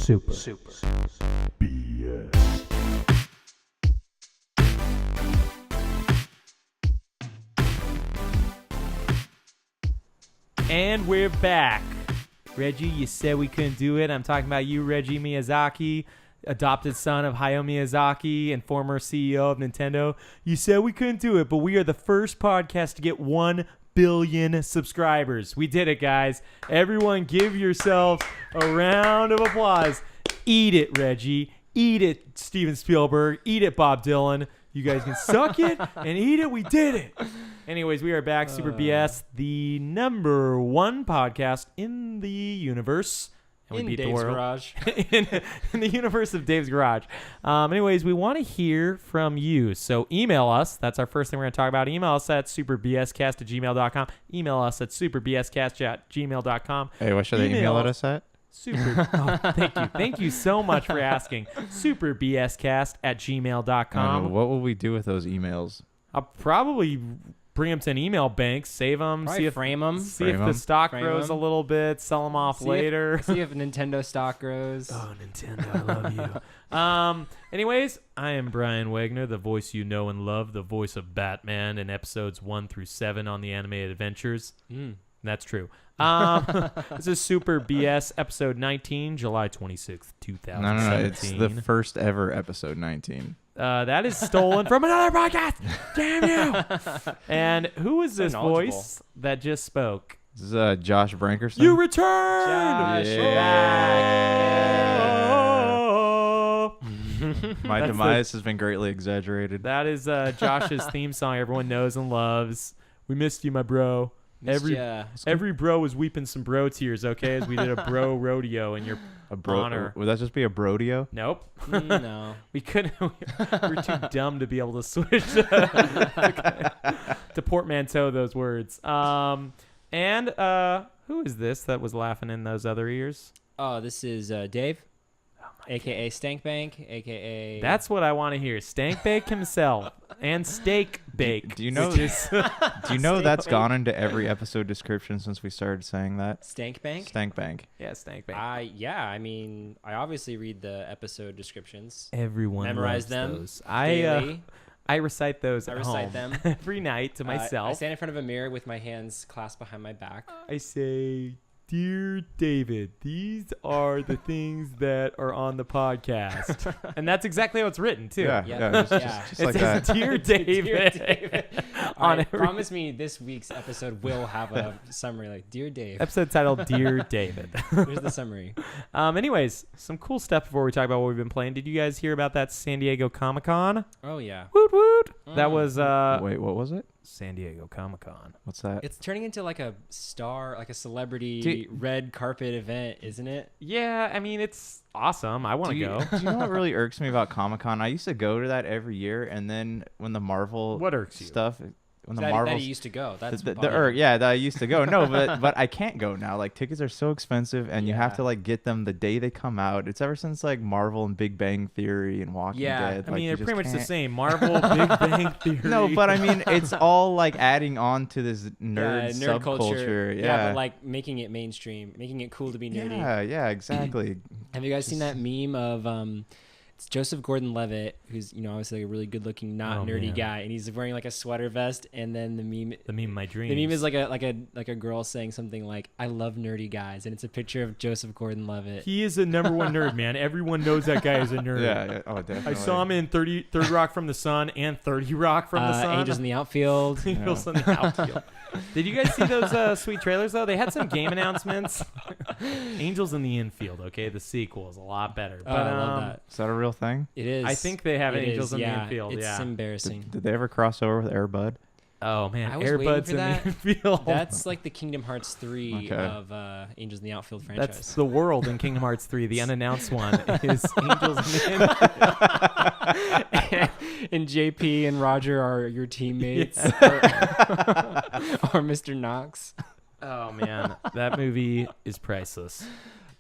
Super BS. And we're back. Reggie, you said we couldn't do it. I'm talking about you, Reggie Miyazaki, adopted son of Hayao Miyazaki and former CEO of Nintendo. You said we couldn't do it, but we are the first podcast to get 1 billion subscribers. We did it, guys. Everyone give yourself a round of applause. Eat it, Reggie. Eat it, Steven Spielberg. Eat it, Bob Dylan. You guys can suck it and eat it. We did it. Anyways, we are back. Super BS, the number one podcast in the universe. And in we beat Dave's the world. Garage. in the universe of Dave's Garage. Anyways, we want to hear from you. So email us. That's our first thing we're going to talk about. Email us at superbscast@gmail.com. Email us at superbscast@gmail.com. Hey, what should they email at us at? Thank you. Thank you so much for asking. superbscast@gmail.com. What will we do with those emails? I'll probably bring them to an email bank, save them, Probably frame them. see if the stock Frame grows 'em. a little bit, sell them off later. See if Nintendo stock grows. Oh, Nintendo, I love you. Anyways, I am Brian Wagner, the voice you know and love, the voice of Batman in episodes 1 through 7 on the Animated Adventures. That's true. This is Super BS episode 19, July 26th, 2017. No. It's the first ever episode 19. That is stolen from another podcast. Damn you! And who is this knowledgeable. voice that just spoke? This is Josh Brankerson. You returned! Josh, My That's demise has been greatly exaggerated. That is Josh's theme song everyone knows and loves. We missed you, my bro. Every bro was weeping some bro tears, okay, as we did a bro rodeo in your honor. Would that just be a brodeo? Nope. No. We couldn't. We're too dumb to be able to switch to portmanteau those words. And who is this that was laughing in those other ears? Oh, this is Dave, a.k.a. Stankbank, a.k.a. That's what I want to hear. Stank Bake himself and Steak Bake. Do you know? which is- Do you know that's Stank gone into every episode description since we started saying that? Stankbank? Stank Bank. yeah, Stank Bake. Yeah, I mean, I obviously read the episode descriptions. Everyone Memorize loves them those. daily. I recite those I at recite home them. every night to I myself. stand in front of a mirror with my hands clasped behind my back. I say, "Dear David, these are the things that are on the podcast," and that's exactly how it's written too. Yeah, Yeah. yeah, just It like says, that. "Dear David." Dear David. On All right, every- promise me this week's episode will have a summary like, Dear Dave. Episode titled "Dear David." Here's the summary. Anyways, some cool stuff before we talk about what we've been playing. Did you guys hear about that San Diego Comic-Con? Oh, yeah. Woot woot! That was Wait, what was it? San Diego Comic-Con. What's that? It's turning into like a star, like a celebrity Do- red carpet event, isn't it? Yeah, I mean it's awesome. I want to go. Do you know what really irks me about Comic-Con? I used to go to that every year, and then when the Marvel What irks you? stuff, when the That Marvel he used to go. That's that I used to go. No, but I can't go now. Like tickets are so expensive, and you have Yeah. to like get them the day they come out. It's ever since like Marvel and Big Bang Theory and Walking Yeah, Dead. I like, mean, you they're just pretty much the can't- same. Marvel, Big Bang Theory. No, but I mean, it's all like adding on to this nerd nerd culture. subculture. Yeah, but like making it mainstream, making it cool to be nerdy. yeah, exactly. Have you guys seen that meme of it's Joseph Gordon-Levitt, who's obviously like a really good-looking, not Oh, nerdy man. guy, and he's wearing like a sweater vest, and then the meme of my dreams. The meme is like a girl saying something like, "I love nerdy guys," and it's a picture of Joseph Gordon-Levitt. He is a number one nerd, man. Everyone knows that guy is a nerd. Yeah, oh, definitely. I saw him in 30 Rock from the Sun and 30 Rock from the Sun. Angels in the Outfield. Angels in the Outfield. Did you guys see those sweet trailers, though? They had some game announcements. Angels in the Infield, okay? The sequel is a lot better. Oh, I love that. Is that a real thing? It is. I think they have It Angels is, in the yeah. Infield, It's yeah. embarrassing. Did they ever cross over with Air Bud? Oh, man. I was waiting Airbuds for in that. the Infield. That's like the Kingdom Hearts 3 Okay. of Angels in the Outfield franchise. That's the world in Kingdom Hearts 3. The unannounced one is Angels in the Infield. And JP and Roger are your teammates, or Mr. Knox. Oh, man. That movie is priceless.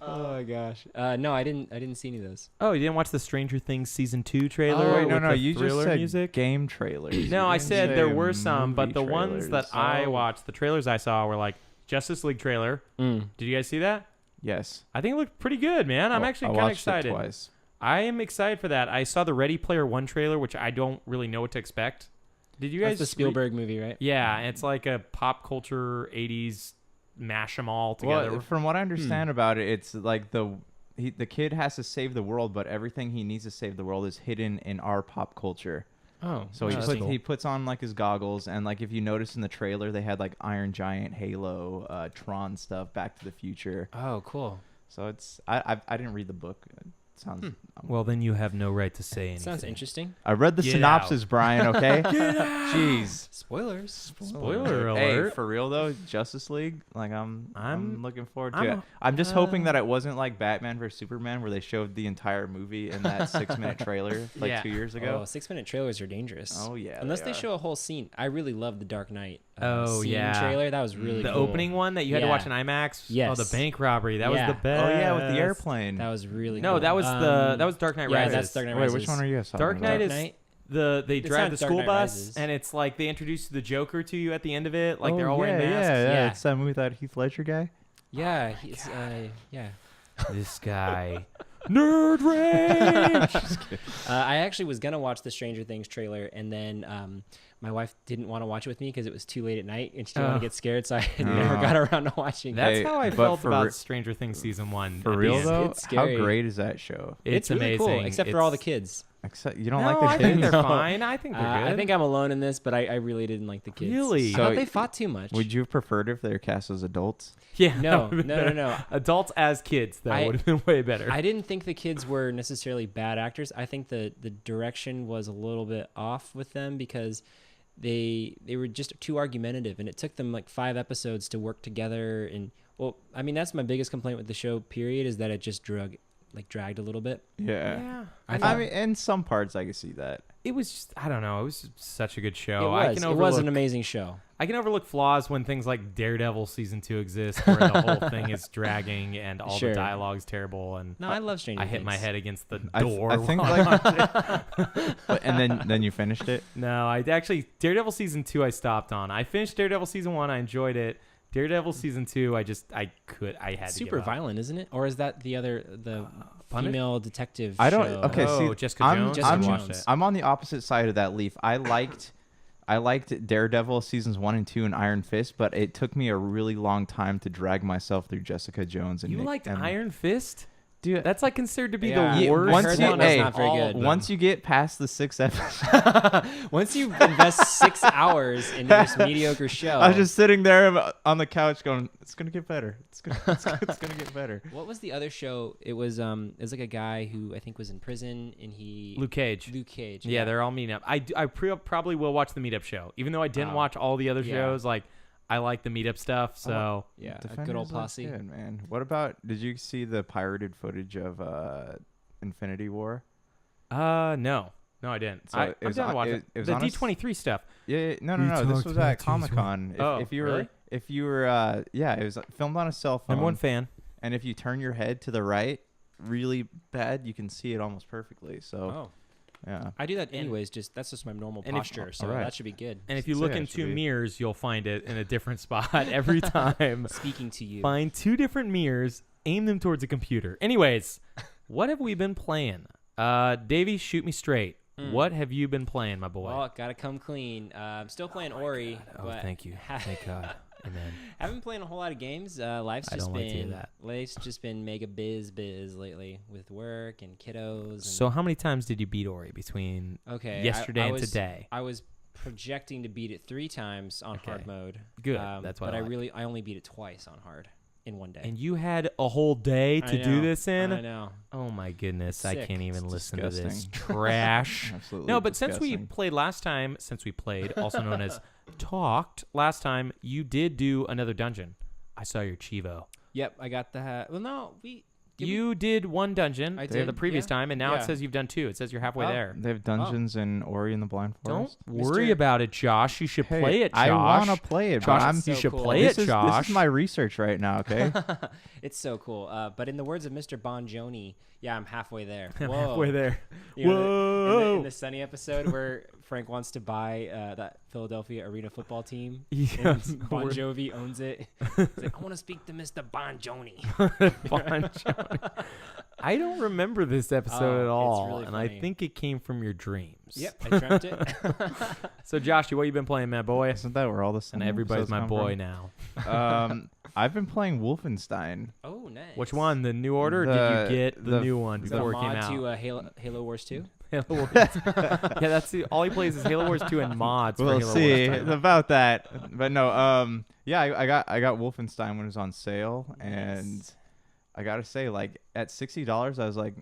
Oh my gosh. No, I didn't see any of those. Oh, you didn't watch the Stranger Things season 2 trailer? Oh, wait, no, with no. the You just Thriller said music? game trailers. No, I You didn't said there say were some, but the movie ones that trailers. I watched, the trailers I saw were like Justice League trailer. Mm. Did you guys see that? Yes. I think it looked pretty good, man. I'm Oh, actually I kind of watched it excited. twice. I am excited for that. I saw the Ready Player One trailer, which I don't really know what to expect. Did you guys? That's the Spielberg movie, right? Yeah, it's like a pop culture '80s mash them all together. Well, from what I understand about it, it's like the kid has to save the world, but everything he needs to save the world is hidden in our pop culture. Oh, So he puts on like his goggles, and like if you notice in the trailer, they had like Iron Giant, Halo, Tron stuff, Back to the Future. Oh, cool. So it's I didn't read the book. It sounds. Well, then you have no right to say anything. Sounds interesting. I read the Get synopsis, out. Brian. Okay. Jeez. Spoilers. Spoiler Hey, alert. for real though, Justice League. Like I'm looking forward to I'm it. I'm just hoping that it wasn't like Batman vs Superman, where they showed the entire movie in that 6-minute trailer like Yeah. 2 years ago. Oh, 6-minute trailers are dangerous. Oh yeah. Unless they are. show a whole scene. I really love the Dark Knight Oh, scene yeah. trailer. That was really The cool. opening one that you had to Yeah. watch in IMAX. Yes. Oh, the bank robbery. That Yeah. was the best. Oh yeah, with the airplane. That was really No, cool. that was that was Dark Knight yeah, Rises. that's Dark Knight Wait, Rises. which one are you guys talking Dark about? Knight Dark is Knight? they It's drive not the Dark school Knight bus Rises. and it's like they introduce the Joker to you at the end of it. Like Oh, they're all yeah, wearing masks. Yeah. It's that movie with that Heath Ledger guy. Yeah, he's yeah. This guy, nerd rage. I actually was gonna watch the Stranger Things trailer, and then my wife didn't want to watch it with me because it was too late at night, and she didn't want Oh. to get scared, so I never got around to watching. That's Hey, how I but felt for about re- Stranger Things season 1. For at the real end. though, It's how scary. great is that show? It's really amazing. cool, except for all the kids. Except you don't No, like the I kids. think they're fine. I think they're good. I think I'm alone in this, but I really didn't like the kids. Really? I thought So they fought too much. Would you have preferred if they were cast as adults? yeah. No, that would've no, been no, better. no. Adults as kids, that I- would have been way better. I didn't think the kids were necessarily bad actors. I think the direction was a little bit off with them because they were just too argumentative, and it took them like 5 episodes to work together. And well, I mean that's my biggest complaint with the show. Period, is that it just dragged a little bit. yeah. I mean, in some parts I can see that. It was just, I don't know. It was just such a good show. It was an amazing show. I can overlook flaws when things like Daredevil season 2 exist, where the whole thing is dragging and all Sure. the dialogue's terrible, and No, I love Stranger I hit my Things. head against the I door. think while like, watching. and then you finished it. No, I actually Daredevil season 2 I stopped on. I finished Daredevil season 1. I enjoyed it. Daredevil season 2, I had to Super give up. violent, isn't it? Or is that the Punished? female detective? I don't. show? Okay, Oh, see, Jessica I'm, Jones? Jessica I'm, Jones. I'm on the opposite side of that leaf. I liked Daredevil seasons 1 and 2 and Iron Fist, but it took me a really long time to drag myself through Jessica Jones. And You Nick, liked and, Iron Fist? dude? That's like considered to be Yeah. the Yeah, worst. once heard you, that one's hey, not very good. once you get past the 6th episode, Once you invest 6 hours in this mediocre show, I was just sitting there on the couch going, "It's gonna get better. It's gonna get better." What was the other show? It was like a guy who I think was in prison, and he Luke Cage. Luke Cage. Yeah, they're all meeting up. I probably will watch the meetup show, even though I didn't Oh. watch all the other Yeah. shows. Like, I like the meetup stuff. So yeah, a Defenders good old looks posse. good, man. What about? Did you see the pirated footage of Infinity War? no, I didn't. So I, it I'm was down to on- watch it- it. it was The on a s- D23 stuff. Yeah, no. You This talked was about at Comic Con. Oh, If you were, really? yeah, it was filmed on a cell phone. Number one fan. And if you turn your head to the right, really bad, you can see it almost perfectly. So Oh, yeah. I do that anyways. That's just my normal and if- posture, so alright. that should be good. And if you So look yeah, it in should 2 be- mirrors, you'll find it in a different spot every time. Speaking to you, Find 2 different mirrors, aim them towards a computer. Anyways, what have we been playing? Davey, shoot me straight. What have you been playing, my boy? well, gotta come clean. I'm still playing Ori. Oh, but thank you. Thank God. Amen. Haven't been playing a whole lot of games. Life's I just don't been like to hear that. life's just been mega biz lately with work and kiddos. And, So how many times did you beat Ori between okay, yesterday I and was, today? I was projecting to beat it 3 times on hard Okay. mode. Good. That's what But I like. I only beat it twice on hard in one day. And you had a whole day I to do know, this in? I know. Oh my goodness, It's I sick. can't even It's listen to this disgusting. trash. Absolutely. No, but since we disgusting. played last time, also known as talked last time, you did do another dungeon. I saw your Chivo. Yep, I got the. Well, no, You did one dungeon I the did, previous yeah. time, and now it Yeah. says you've done 2. It says you're halfway Oh. there. They have dungeons in Ori and the Blind Don't Forest. worry Mr. about it, Josh. You should Hey, play it, Josh. I want to play it, Josh, but I'm. so you should cool. play This it, is Josh. this is my research right now. Okay. It's so cool. But in the words of Mr. Bonjoni, yeah, I'm halfway there. I'm Whoa. halfway there. You know, in Whoa. the Sunny episode where Frank wants to buy that Philadelphia Arena football team. Yes, And Bon Jovi owns it. He's like, I want to speak to Mr. Bon Jovi. Bon Jovi. I don't remember this episode at it's all, really and I funny. think it came from your dreams. Yep, I dreamt it. So, Josh, what you been playing, man, boy? Isn't that where all the And everybody's my boy now. I've been playing Wolfenstein. Oh, nice. Which one? The New Order? Or did you get the new one Is that a before it came mod out? to Halo Wars 2? Halo Wars. Yeah, that's all he plays is Halo Wars 2 and mods. We'll for Halo see Wars 2. about that, but no. Yeah, I got Wolfenstein when it was on sale, and I gotta say, like at $60, I was like,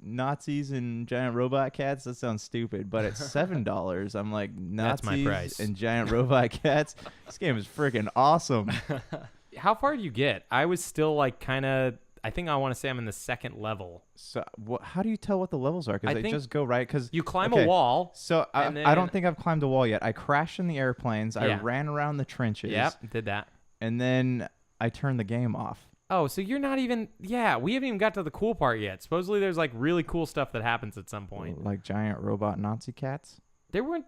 Nazis and giant robot cats. That sounds stupid. But at $7, I'm like, That's my Nazis price. and giant robot cats. This game is freaking awesome. How far do you get? I was still like kind of. I think I want to say I'm in the second level. So, how do you tell what the levels are? I Because they think just go right. Because You climb okay, a wall. So I and don't then- think I've climbed a wall yet. I crashed in the airplanes. Yeah. I ran around the trenches. Yep, did that. And then I turned the game off. Oh, so you're not even. Yeah, we haven't even got to the cool part yet. Supposedly, there's like really cool stuff that happens at some point. Like giant robot Nazi cats.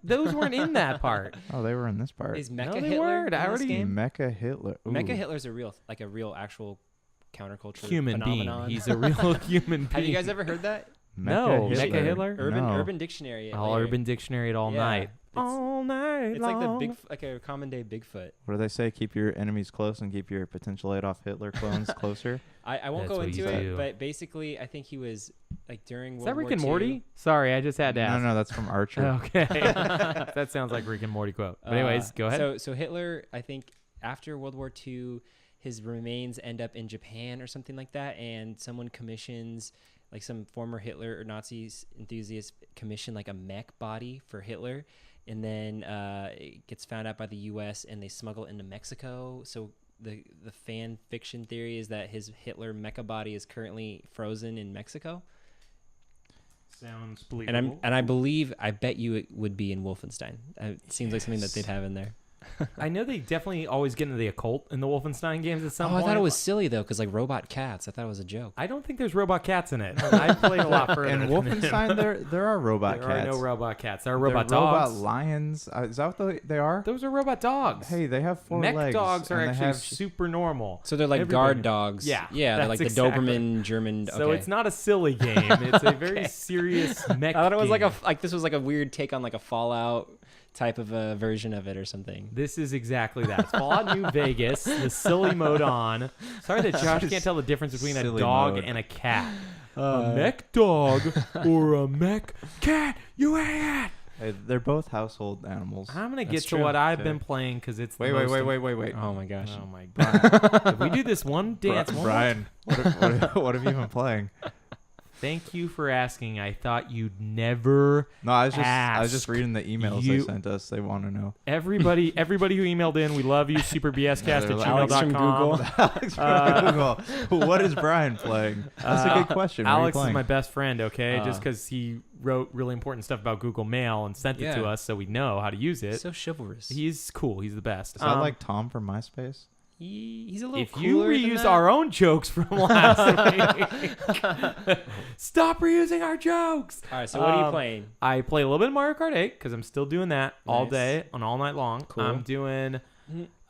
Those weren't in that part. Oh, they were in this part. Is Mecha No, they Hitler weren't. I in this already- game? Mecha Hitler. Ooh. Mecha Hitler's a real actual counterculture Human phenomenon. being. He's a real human being. Have you guys ever heard that? No, Mecha Hitler? Urban Dictionary. All later. Urban Dictionary all Yeah, night. it's- All night It's long. like a common day Bigfoot. What do they say? Keep your enemies close and keep your potential Adolf Hitler clones closer. I won't That's go what into you it, do. but basically, I think he was like during Is World that Rick War and II. Morty? Sorry, I just had to ask. No, that's from Archer. Okay. That sounds like Rick and Morty quote. But anyways, go ahead. So Hitler, I think after World War II, his remains end up in Japan or something like that, and someone commissions, like some former Hitler or Nazis enthusiast commission like a mech body for Hitler, and then it gets found out by the U.S. and they smuggle it into Mexico. So the fan fiction theory is that his Hitler mecha body is currently frozen in Mexico. Sounds believable. And I bet you it would be in Wolfenstein. It seems like something that they'd have in there. I know they definitely always get into the occult in the Wolfenstein games at some Oh, I point. thought it was silly though, because like robot cats. I thought it was a joke. I don't think there's robot cats in it. I played a lot further. In than Wolfenstein, there are robot there cats. are no robot cats. There are They're robot dogs. Robot lions. Is that what they are? Those are robot dogs. Hey, they have four Mech legs. dogs are and they actually have- super normal. So they're like Everybody- guard dogs. Yeah, yeah, they're like that's the exactly. Doberman German. So okay. it's not a silly game. It's a very serious mech I thought it was game. like this was like a weird take on like a Fallout type of a version of it or something. This is exactly that. It's Fallout New Vegas, the silly mode on. Sorry that Josh can't tell the difference between a Silly dog mode. and a cat. A mech dog or a mech cat, you idiot! Hey, they're both household animals. I'm going to That's get to true. what I've Okay. been playing because it's Wait. Oh my gosh. Oh my god. If we do this one dance, one more Brian, what have you been playing? Thank you for asking. I thought you'd never. No, I was just Ask reading the emails you- they sent us. They want to know. Everybody who emailed in, we love you. SuperBScast@gmail.com. Alex from Google. Alex from Google. What is Brian playing? That's a good question. What are you Alex is playing? my best friend, okay? Just because he wrote really important stuff about Google Mail and sent it to Yeah. us so we know how to use it. So chivalrous. He's cool. He's the best. Is that like Tom from MySpace? He's a little if you cooler than reuse that. our own jokes from last week, stop reusing our jokes. All right, so what are you playing? I play a little bit of Mario Kart 8 because I'm still doing that all Nice. day and all night long. Cool. I'm doing.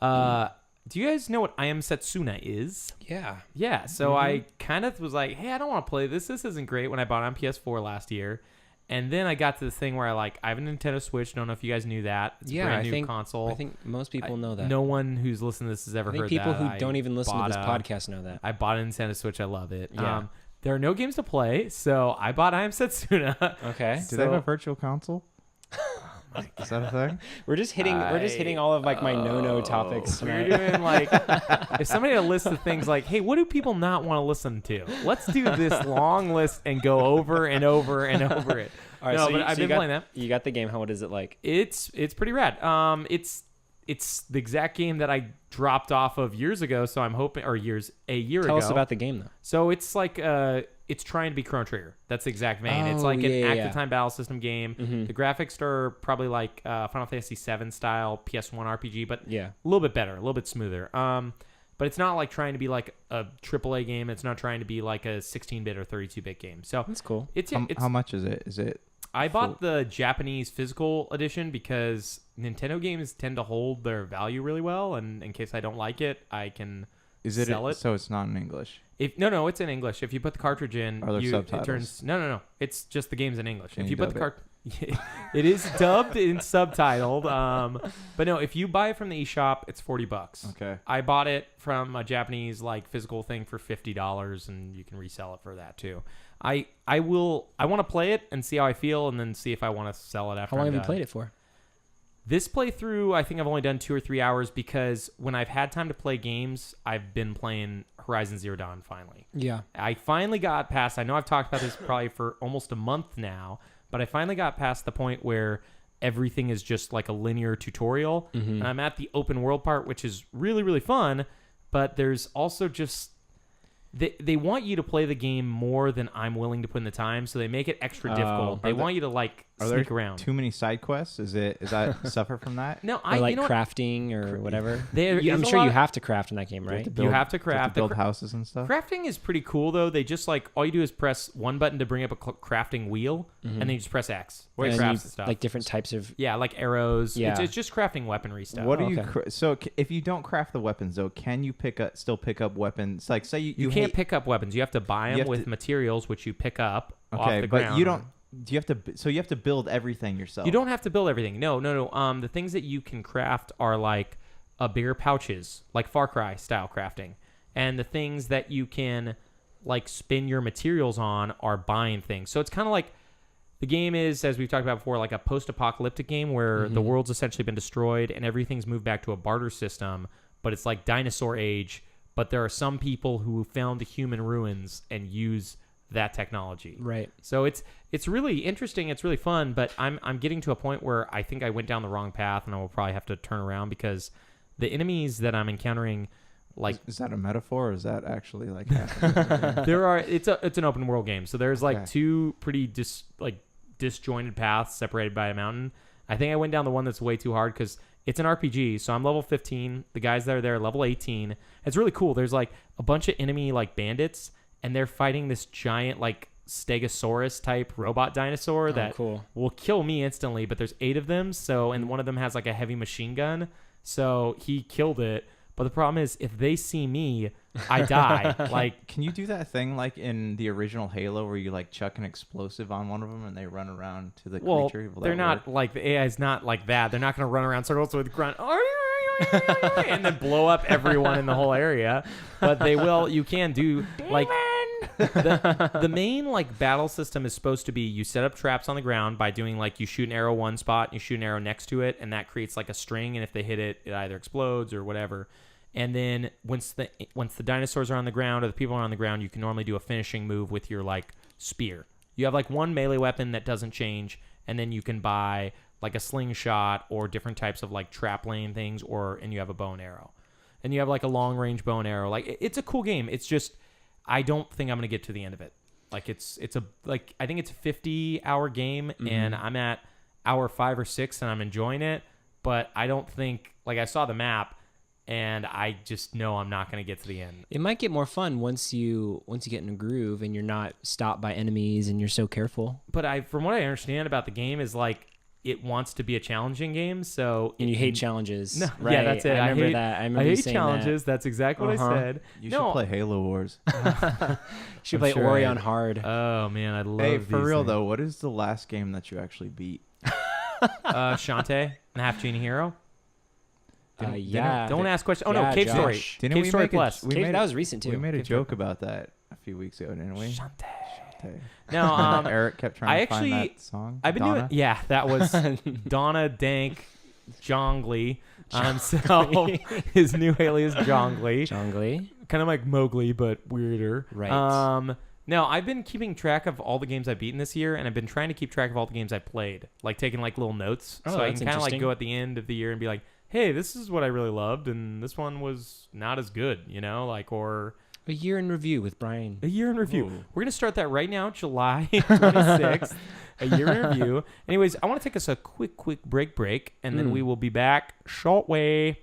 Do you guys know what I Am Setsuna is? Yeah. Yeah, so I kind of was like, hey, I don't want to play this. This isn't great when I bought it on PS4 last year. And then I got to the thing where I have a Nintendo Switch. Don't know if you guys knew that. It's a brand new console. I think most people know that. No one who's listened to this has ever I think heard people that. who don't even listen to bought this a- podcast know that. I bought a Nintendo Switch. I love it. Yeah. There are no games to play, so I bought I Am Setsuna. Okay. Do they have a virtual console? Is that a thing? We're just hitting all of like my no topics We're tonight. doing if somebody had a list of things like, hey, what do people not want to listen to? Let's do this long list and go over and over and over it. All right, No, so but you- I've so you been got- playing that. You got the game. What is it like? It's pretty rad. It's the exact game that I dropped off of years ago. So I'm hoping, or a year ago. Tell us about the game though. So it's like it's trying to be Chrono Trigger. That's the exact vein. It's Oh, like an yeah, active yeah. time battle system game. Mhm. The graphics are probably like Final Fantasy VII style PS1 RPG, but Yeah. a little bit better, a little bit smoother. But it's not like trying to be like a AAA game. It's not trying to be like a 16-bit or 32-bit game. So That's cool. it's How much is it? Is it I bought the Japanese physical edition because Nintendo games tend to hold their value really well, and in case I don't like it, I can sell it. So it's not in English. No, it's in English. If you put the cartridge in, Are there it subtitles? turns no. It's just the game's in English. Can If you you put the dub it is dubbed and subtitled. But no, if you buy it from the eShop, it's $40. Okay. I bought it from a Japanese physical thing for $50, and you can resell it for that too. I want to play it and see how I feel, and then see if I want to sell it after. How long I'm have you done. played it for? This playthrough, I think I've only done 2 or 3 hours because when I've had time to play games, I've been playing Horizon Zero Dawn finally. Yeah. I finally got past, I know I've talked about this probably for almost a month now, but I finally got past the point where everything is just like a linear tutorial. Mm-hmm. And I'm at the open world part, which is really, really fun, but there's also just... They want you to play the game more than I'm willing to put in the time, so they make it extra difficult. They want you to sneak around. Too many side quests? Is that suffer from that? No, Or like you know what? crafting or whatever. There I'm is a sure lot you of- have to craft in that game, right? You have to craft. build houses and stuff. Crafting is pretty cool though. They just all you do is press one button to bring up a crafting wheel, and then you just press X. And It then crafts you- the stuff. like different types of. Yeah, like arrows. Yeah. It's just crafting weaponry stuff. What do Oh, you? okay. If you don't craft the weapons though, can you still pick up weapons? Like say You can't pick up weapons. You have to buy You them have with to- materials, which you pick up off Okay, the but ground. you don't. Do you have to? So you have to build everything yourself. You don't have to build everything. No. The things that you can craft are like bigger pouches, like Far Cry style crafting, and the things that you can spin your materials on are buying things. So it's kind of like the game is, as we've talked about before, like a post-apocalyptic game where the world's essentially been destroyed and everything's moved back to a barter system, but it's like dinosaur age. But there are some people who found the human ruins and use that technology. Right. So it's really interesting. It's really fun, but I'm getting to a point where I think I went down the wrong path, and I will probably have to turn around because the enemies that I'm encountering, Is that a metaphor, or is that actually like happening? it's an open world game. So there's Okay. two pretty disjointed paths separated by a mountain. I think I went down the one that's way too hard because it's an RPG. So I'm level 15. The guys that are there are level 18. It's really cool. There's a bunch of enemy bandits, and they're fighting this giant Stegosaurus type robot dinosaur that cool. will kill me instantly, but there's 8 of them, and one of them has a heavy machine gun, so he killed it. But the problem is, if they see me, I die. Can you do that thing like in the original Halo where you chuck an explosive on one of them and they run around to the well, creature? Will they're that not work? the AI is not like that. They're not going to run around circles with grunt and then blow up everyone in the whole area. But they will. You can do the main battle system is supposed to be you set up traps on the ground by doing you shoot an arrow one spot, you shoot an arrow next to it, and that creates a string, and if they hit it, it either explodes or whatever. And then once the dinosaurs are on the ground or the people are on the ground, you can normally do a finishing move with your spear. You have one melee weapon that doesn't change, and then you can buy a slingshot or different types of trap lane things, and you have a bow and arrow, and you have a long range bow and arrow. It's a cool game. It's just I don't think I'm gonna get to the end of it. I think it's a 50-hour game, and I'm at hour 5 or 6, and I'm enjoying it. But I don't think I saw the map. And I just know I'm not going to get to the end. It might get more fun once you get in a groove and you're not stopped by enemies and you're so careful. But from what I understand about the game is it wants to be a challenging game. So And you hate challenges. No, right? yeah, that's it. I remember hate, that. I remember I you hate saying challenges. That's exactly what I said. You should play Halo Wars. That. Should I'm play sure Ori I- on hard. Oh man, I love. Hey, for these real things. though, what is the last game that you actually beat? Shantae and Half Genie Hero. Yeah. Don't ask questions. Oh Yeah, no, Cave Story. Josh. Didn't Cave we Story make Plus. we Cave- made that a- was recent too. We made a Cave joke about that a few weeks ago, didn't we? Shantae. Shantae. No, Eric kept trying I to actually- find that song. I've been Donna? doing. Yeah, that was Donna Dank Jongly. So his new alias Jongly. Jongly. Kind of like Mowgli, but weirder. Right. No, I've been keeping track of all the games I've beaten this year, and I've been trying to keep track of all the games I played, taking little notes, Oh, so I that's can kind of interesting. go at the end of the year and be like, "Hey, this is what I really loved, and this one was not as good," or A year in review with Brian. a year in review. Ooh. We're gonna start that right now, July 26th. A year in review. Anyways, I want to take us a quick break, and then we will be back shortly.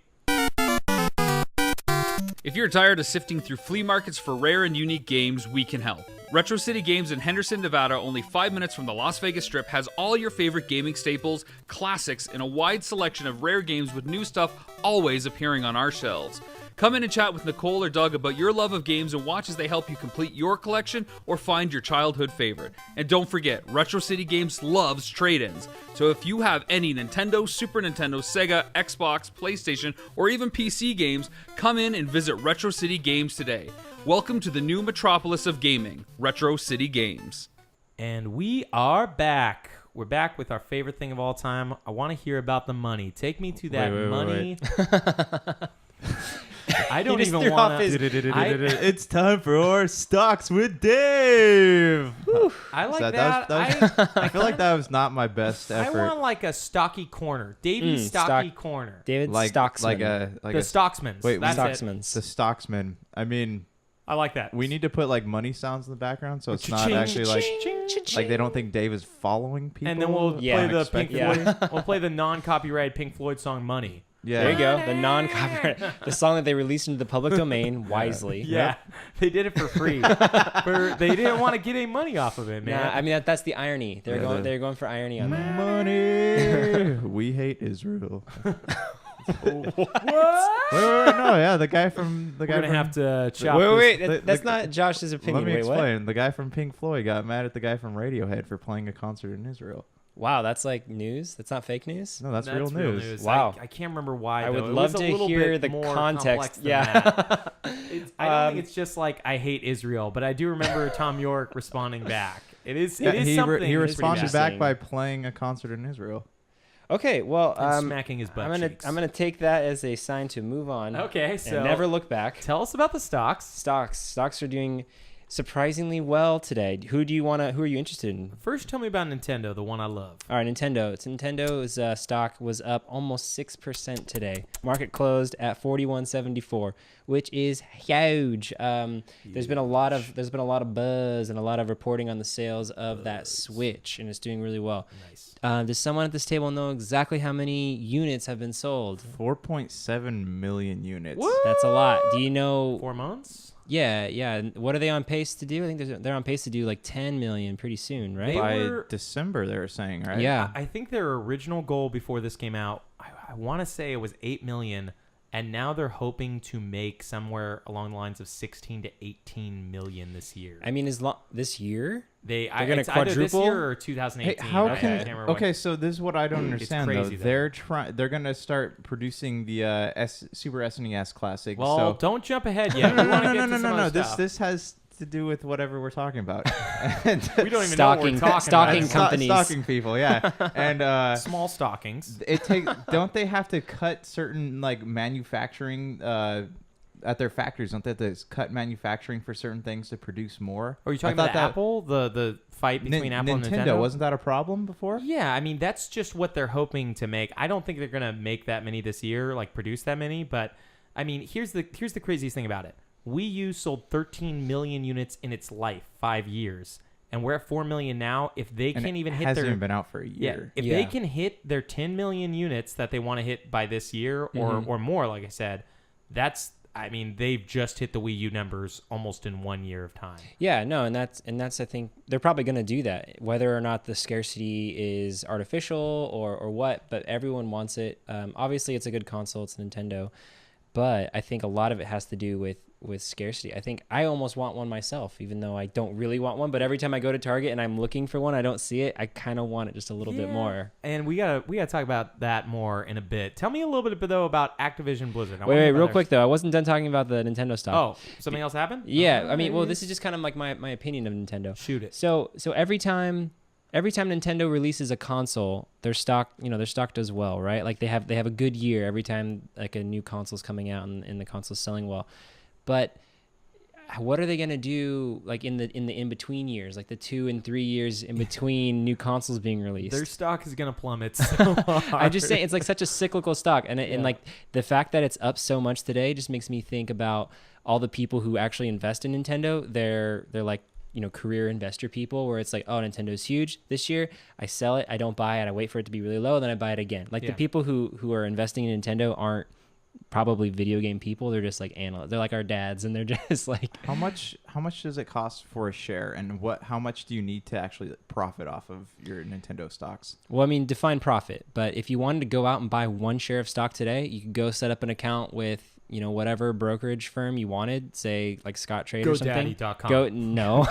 If you're tired of sifting through flea markets for rare and unique games, we can help. Retro City Games in Henderson, Nevada, only 5 minutes from the Las Vegas Strip, has all your favorite gaming staples, classics, and a wide selection of rare games with new stuff always appearing on our shelves. Come in and chat with Nicole or Doug about your love of games and watch as they help you complete your collection or find your childhood favorite. And don't forget, Retro City Games loves trade-ins. So if you have any Nintendo, Super Nintendo, Sega, Xbox, PlayStation, or even PC games, come in and visit Retro City Games today. Welcome to the new metropolis of gaming, Retro City Games. And we are back. We're back with our favorite thing of all time. I want to hear about the money. Take me to that money. I don't just even threw want off his- It's time for our stocks with Dave. I like So that. I feel like that was not my best I effort. want like a stocky corner. Davey's stocky corner. David like Stocksman. like a The Stocksmans. Wait, That's it. Stocksman's. the stocksman. I mean, I like that. we need to put like money sounds in the background so it's not Cha-ching, actually like cha-ching. like they don't think Dave is following people. And then we'll Yeah. play the Pink unexpectedly. Floyd. We'll play the non-copyrighted Pink Floyd song "Money." Yeah. There you go. The non-copyright, the song that they released into the public domain wisely. Yeah, they did it for free. They didn't want to get any money off of it, man. Nah, I mean that's the irony. They're Yeah, going. the- They're going for irony on that. Money. We hate Israel. what? Wait, no, yeah, the guy from We're gonna have to chop. Wait, this- that's not Josh's opinion. Let me Wait, explain. The guy from Pink Floyd got mad at the guy from Radiohead for playing a concert in Israel. what? Wow, that's like news. That's not fake news. No, that's real news. Wow. I can't remember why. I would though. It love was a to little hear bit the more context. complex than Yeah. that. I don't think it's just like I hate Israel, but I do remember Tom York responding back. It is. Yeah, It is he something. he It is responded pretty back bad. by playing a concert in Israel. Okay, well, And smacking his butt I'm gonna cheeks. I'm gonna take that as a sign to move on. Okay, so and never look back. tell us about the stocks. Stocks are doing surprisingly well today. Who are you interested in? First, tell me about Nintendo, the one I love. All right, Nintendo's stock was up almost 6% today. Market closed at 41.74, which is huge. There's been a lot of buzz and a lot of reporting on the sales of that Switch, and it's doing really well. Nice. Does someone at this table know exactly how many units have been sold? 4.7 million units. What? That's a lot. Do you know? 4 months. Yeah. What are they on pace to do? I think they're on pace to do like 10 million pretty soon, right? They By were- December, they were saying, right? Yeah. I think their original goal before this came out, I want to say it was 8 million, and now they're hoping to make somewhere along the lines of 16 to 18 million this year. I mean, this year? They're gonna it's either this quadruple? year or Hey, 2018. how I can can't remember okay? So this is what I don't It's understand crazy, though. though. They're gonna start producing the Super SNES Classic. Well, so don't jump ahead yet. no, We no, wanna no, get no, to no, some no, no. other This stuff. this has to do with whatever we're talking about. We don't even know what we're talking stalking about. companies. Stalking people, yeah. And Small stockings. don't they have to cut certain like manufacturing at their factories? Don't they have to cut manufacturing for certain things to produce more? Are you talking I about thought that- Apple? The fight between Apple and Nintendo? Wasn't that a problem before? Yeah, I mean that's just what they're hoping to make. I don't think they're gonna make that many this year, like produce that many. But I mean, here's the craziest thing about it. Wii U sold 13 million units in its life, 5 years, and we're at 4 million now. If they And can't it even hit hasn't their even been out for a yeah, year. if Yeah. they can hit their 10 million units that they want to hit by this year or more, like I said, I mean, they've just hit the Wii U numbers almost in 1 year of time. Yeah, no, and that's I think they're probably going to do that, whether or not the scarcity is artificial or what. But everyone wants it. Obviously, it's a good console. It's Nintendo, but I think a lot of it has to do with scarcity. I think I almost want one myself, even though I don't really want one. But every time I go to Target and I'm looking for one, I don't see it. I kind of want it just a little bit more. And we gotta talk about that more in a bit. Tell me a little bit though about Activision Blizzard. I wanna Wait, hear about real their- quick though, I wasn't done talking about the Nintendo stuff. Oh, something else happened? Yeah, Oh, I mean, well, maybe. this is just kind of like my opinion of Nintendo. Shoot it. So every time Nintendo releases a console, their stock does well, right? Like they have a good year every time like a new console's coming out and the console's selling well. But what are they gonna do like in the in between years, like the 2 and 3 years in between new consoles being released? Their stock is gonna plummet so hard. I'm just saying it's like such a cyclical stock, and like the fact that it's up so much today just makes me think about all the people who actually invest in Nintendo. They're like, you know, career investor people where it's like, oh, Nintendo's huge this year. I sell it. I don't buy it. I wait for it to be really low. Then I buy it again. Like Yeah. the people who are investing in Nintendo aren't probably video game people. They're just like analysts. They're like our dads, and they're just like. How much does it cost for a share, and how much do you need to actually profit off of your Nintendo stocks? Well, I mean, define profit. But if you wanted to go out and buy one share of stock today, you could go set up an account with whatever brokerage firm you wanted, say like Scott Trade or something. GoDaddy.com. No,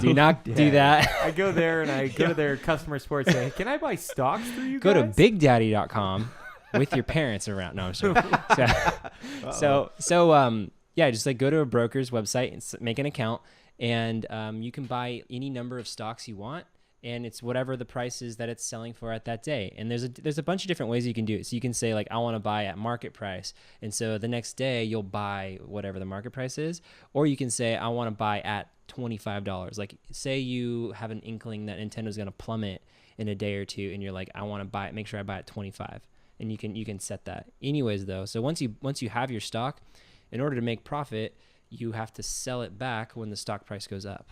do not do that. I go there and I go to their customer support and say, can I buy stocks through you Go guys? to BigDaddy.com with your parents around. No, I'm sorry. Yeah, just like go to a broker's website and make an account, and you can buy any number of stocks you want, and it's whatever the price is that it's selling for at that day. And there's a bunch of different ways you can do it. So you can say like, I want to buy at market price, and so the next day you'll buy whatever the market price is, or you can say I want to buy at $25. Like say you have an inkling that Nintendo's going to plummet in a day or two, and you're like, I want to buy it, make sure I buy at 25, and you can set that. Anyways though, so once you have your stock, in order to make profit, you have to sell it back when the stock price goes up.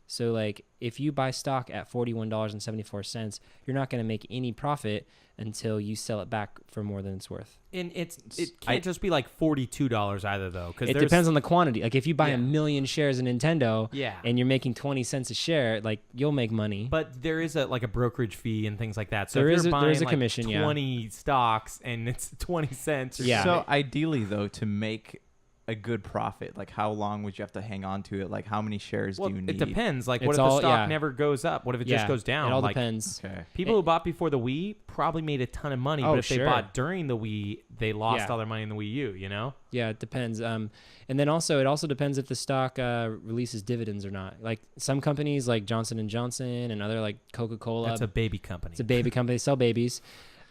So like if you buy stock at $41.74, you're not going to make any profit until you sell it back for more than it's worth. And it can't just be like $42 either though, because It depends on the quantity. Like if you buy Yeah. a million shares in Nintendo, Yeah. and you're making 20 cents a share, like you'll make money. But there is a brokerage fee and things like that. So There if is you're a- buying there's a like commission, yeah. 20 stocks and it's 20 cents. Or Yeah. So ideally, though, to make a good profit, like how long would you have to hang on to it? Like how many shares well, do you need? it depends. Like, what It's if the all- stock yeah. never goes up? What if it Yeah, just goes down? It all like, depends. Okay. people who bought before the Wii probably made a ton of money, Oh, but if they sure. bought during the Wii, they lost Yeah. all their money in the Wii U. You know? Yeah, it depends. And then also it also depends if the stock releases dividends or not. Like some companies like Johnson & Johnson and other like Coca-Cola. That's a baby company. It's a baby company. They sell babies.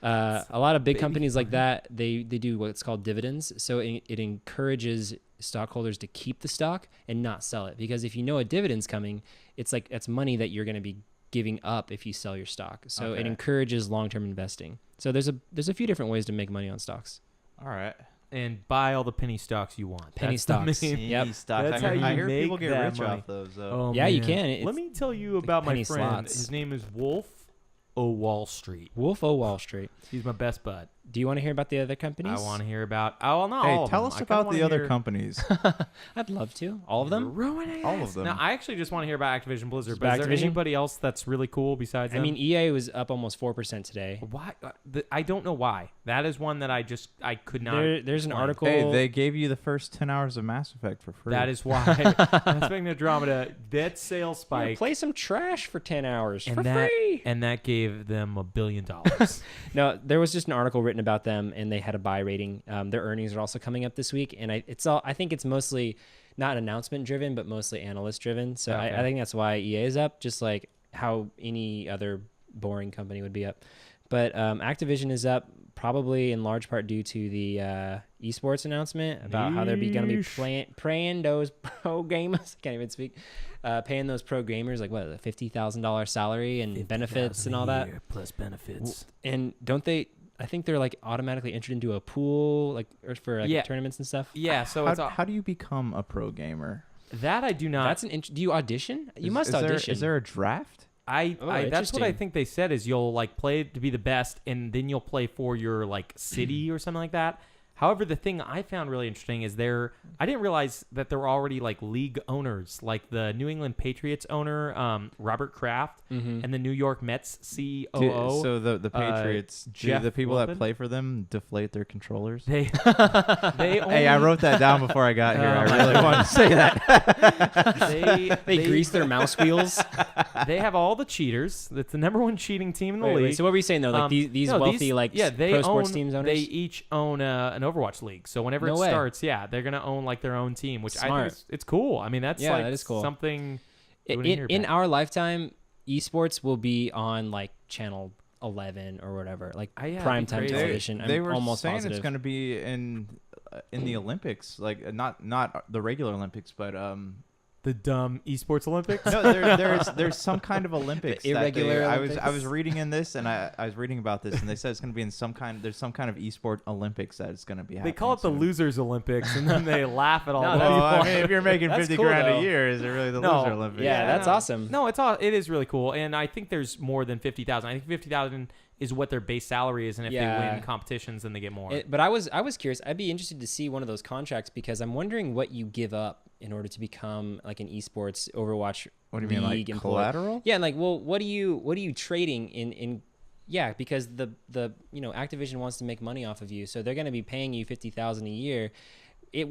A lot of big baby companies like that, they do what's called dividends. So it encourages stockholders to keep the stock and not sell it. Because if you know a dividend's coming, it's like that's money that you're going to be giving up if you sell your stock. So it Okay. encourages long-term investing. So there's a few different ways to make money on stocks. All right. And buy all the penny stocks you want. Penny That's the stocks. main- Yep. Stocks. That's I how hear, you I hear make people get that rich money. off those. Oh, Yeah, you man. can. It's Let me tell you about my penny friend. slots. His name is Wolf O' Wall Street. Wolf of Wall Street. He's my best bud. Do you want to hear about the other companies? I want to hear about. Oh, no. Hey, tell us about the other companies. companies. I'd love to. All of them? Ruining All us. of them. No, I actually just want to hear about Activision Blizzard. Just But is there Activision? anybody else that's really cool besides I them? mean, EA was up almost 4% today. why? I don't know why. That is one that I could not. There's an explain. article. Hey, they gave you the first 10 hours of Mass Effect for free. That is why. That's making Andromeda. That sales Yeah, spike. play some trash for 10 hours for that, free. And that gave them $1 billion. No, there was just an article written about them, and they had a buy rating. Their earnings are also coming up this week, and I think it's mostly not announcement driven, but mostly analyst driven. So Okay. I think that's why EA is up, just like how any other boring company would be up. But Activision is up probably in large part due to the esports announcement about how they're going to be paying those pro gamers. I can't even speak. Paying those pro gamers like what, a $50,000 salary and benefits and all that. Plus benefits. And don't they? I think they're like automatically entered into a pool, like or for like Yeah. tournaments and stuff. Yeah, so it's How do you become a pro gamer? that I do not. That's do you audition? You must Is there- audition. Is there a draft? I that's what I interesting. think they said is you'll like play to be the best, and then you'll play for your like city or something like that. However, the thing I found really interesting is I didn't realize that there were already like league owners, like the New England Patriots owner, Robert Kraft, and the New York Mets COO. So the Patriots, do Jeff the people Wilpon? that play for them deflate their controllers? They only, Hey, I wrote that down before I got here. Oh, I my really wanted to say that. they grease their mouse wheels. They have all the cheaters. That's the number one cheating team in the league. So what were you saying though? Like these no, wealthy pro sports own, teams owners. They each own an Overwatch league. So whenever No it way. starts, they're gonna own like their own team, which I Smart. think it's cool. I mean, that's Yeah, like that is cool. something you wouldn't hear in about. our lifetime, esports will be on like channel 11 or whatever, like It'd be primetime crazy. television. They I'm were almost saying positive. it's going to be in the Olympics, like not the regular Olympics, but the dumb esports Olympics. no, there's some kind of Olympics. The irregular I was Olympics? reading in this, and I was reading about this, and they said it's going to be in there's some kind of esport Olympics that it's going to be happening. They call it the soon. Losers Olympics, and then they laugh at all. No, the that's- Well, I people. mean, if you're making That's 50 cool, grand though. a year, is it really the No. Loser Olympics? Yeah, that's no. awesome. No, it is really cool, and I think there's more than 50,000. I think 50,000 is what their base salary is, and if they Yeah. win competitions, then they get more. But I was curious. I'd be interested to see one of those contracts because I'm wondering what you give up in order to become like an esports Overwatch What do you mean, like League employee. collateral? Yeah, and like, well, what are you trading in? Yeah, because the Activision wants to make money off of you, so they're going to be paying you $50,000 a year,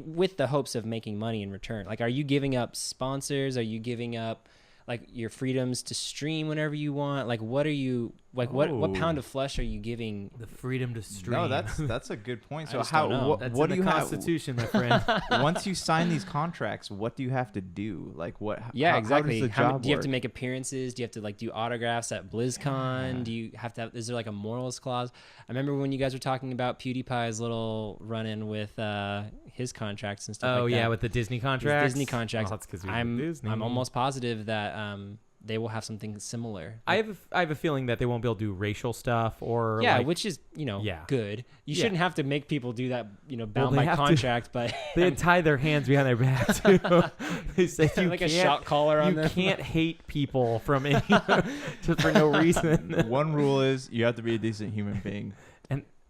with the hopes of making money in return. Like, are you giving up sponsors? Are you giving up like your freedoms to stream whenever you want? Like, what are you like? What Oh. pound of flesh are you giving? the freedom to stream. No, that's a good point. I So just how don't know. what, That's what in do the you Constitution, my friend. have once you sign these contracts? What do you have to do? Like what? Yeah, how exactly. does the How, job do you have work? to make appearances? Do you have to like do autographs at BlizzCon? Yeah. Do you have to have? Is there like a morals clause? I remember when you guys were talking about PewDiePie's little run-in with his contracts and stuff. Oh like that. yeah, with the Disney His contracts. Disney contracts. Oh, that's 'cause I'm Disney. I'm almost positive that they will have something similar. I have a feeling that they won't be able to do racial stuff or yeah, like, which is Yeah. good. You Yeah. shouldn't have to make people do that. Bound they by have to. contract, but they tie their hands behind their back too. They say you like a can't, shock collar on you them. can't hate people from any just for no reason, One rule is you have to be a decent human being.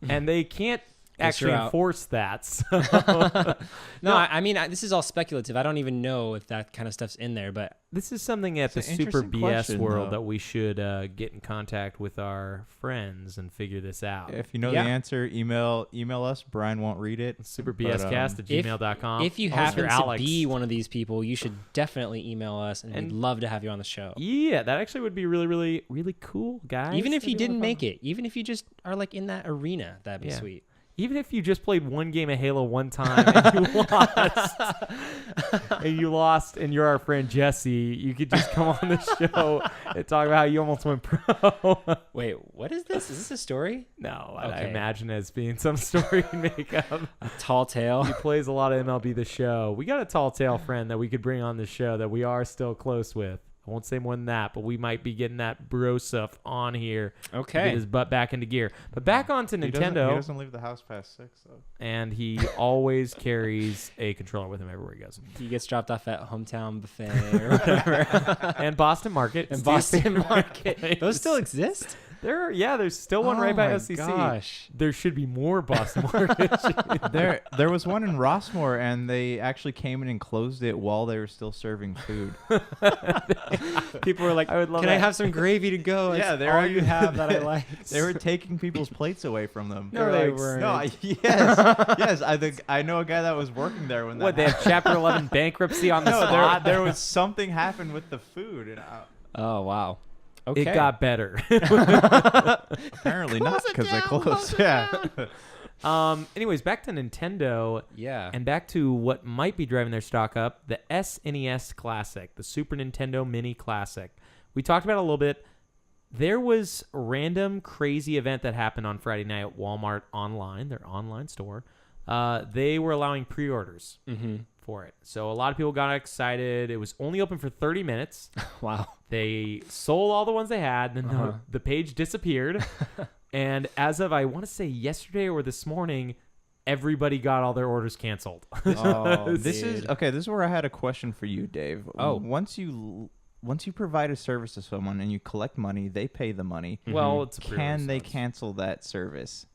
and they can't Yes, you're actually out. enforce that. So. No, I mean this is all speculative. I don't even know if that kind of stuff's in there, but This is something at It's the an Super interesting BS question, world though. that we should get in contact with our friends and figure this out. If you know Yeah. the answer, email us. Brian won't read it. SuperBScast at if- gmail.com. if you Mr. happen to Alex. be one of these people, you should definitely email us, and And- we'd love to have you on the show. Yeah, that actually would be really, really, really cool, guys. Even if That'd you be a lot didn't of make fun. it, even if you just are like in that arena, that'd be Yeah. sweet. Even if you just played one game of Halo one time and you lost, and you're our friend Jesse, you could just come on the show and talk about how you almost went pro. Wait, what is this? Is this a story? No, I Okay. imagine it as being some story makeup. A tall tale. He plays a lot of MLB The Show. We got a tall tale friend that we could bring on the show that we are still close with. I won't say more than that, but we might be getting that bro stuff on here to get Okay. his butt back into gear. But back onto He Nintendo, doesn't leave the house past 6. So. and he always carries a controller with him everywhere he goes. He gets dropped off at Hometown Buffet or whatever. And Boston Market. And Steve's Boston favorite Market. place. Those still exist? There's still one Oh right by my OCC. Gosh. There should be more Boston Market. There was one in Rossmore, and they actually came in and closed it while they were still serving food. People were like, I would love can I that. have some gravy to go? Yeah, That's they're all you have that I like. They were taking people's plates away from them. No, They're they like, weren't. No, yes. I think I know a guy that was working there when that. What, they have Chapter 11 bankruptcy on the No, spot? there was something happened with the food, and Oh, wow. Okay. It got better. apparently not because they closed. Yeah. Anyways, back to Nintendo Yeah. and back to what might be driving their stock up, the SNES Classic, the Super Nintendo Mini Classic. We talked about it a little bit. There was a random crazy event that happened on Friday night at Walmart Online, their online store. They were allowing pre-orders for it. So a lot of people got excited. It was only open for 30 minutes. Wow. They sold all the ones they had, then the page disappeared. And as of, I want to say yesterday or this morning, everybody got all their orders canceled. Oh, This is okay. This is where I had a question for you, Dave. Oh. Once you provide a service to someone and you collect money, they pay the money. Well, it's a Can they pre-order, so cancel that service?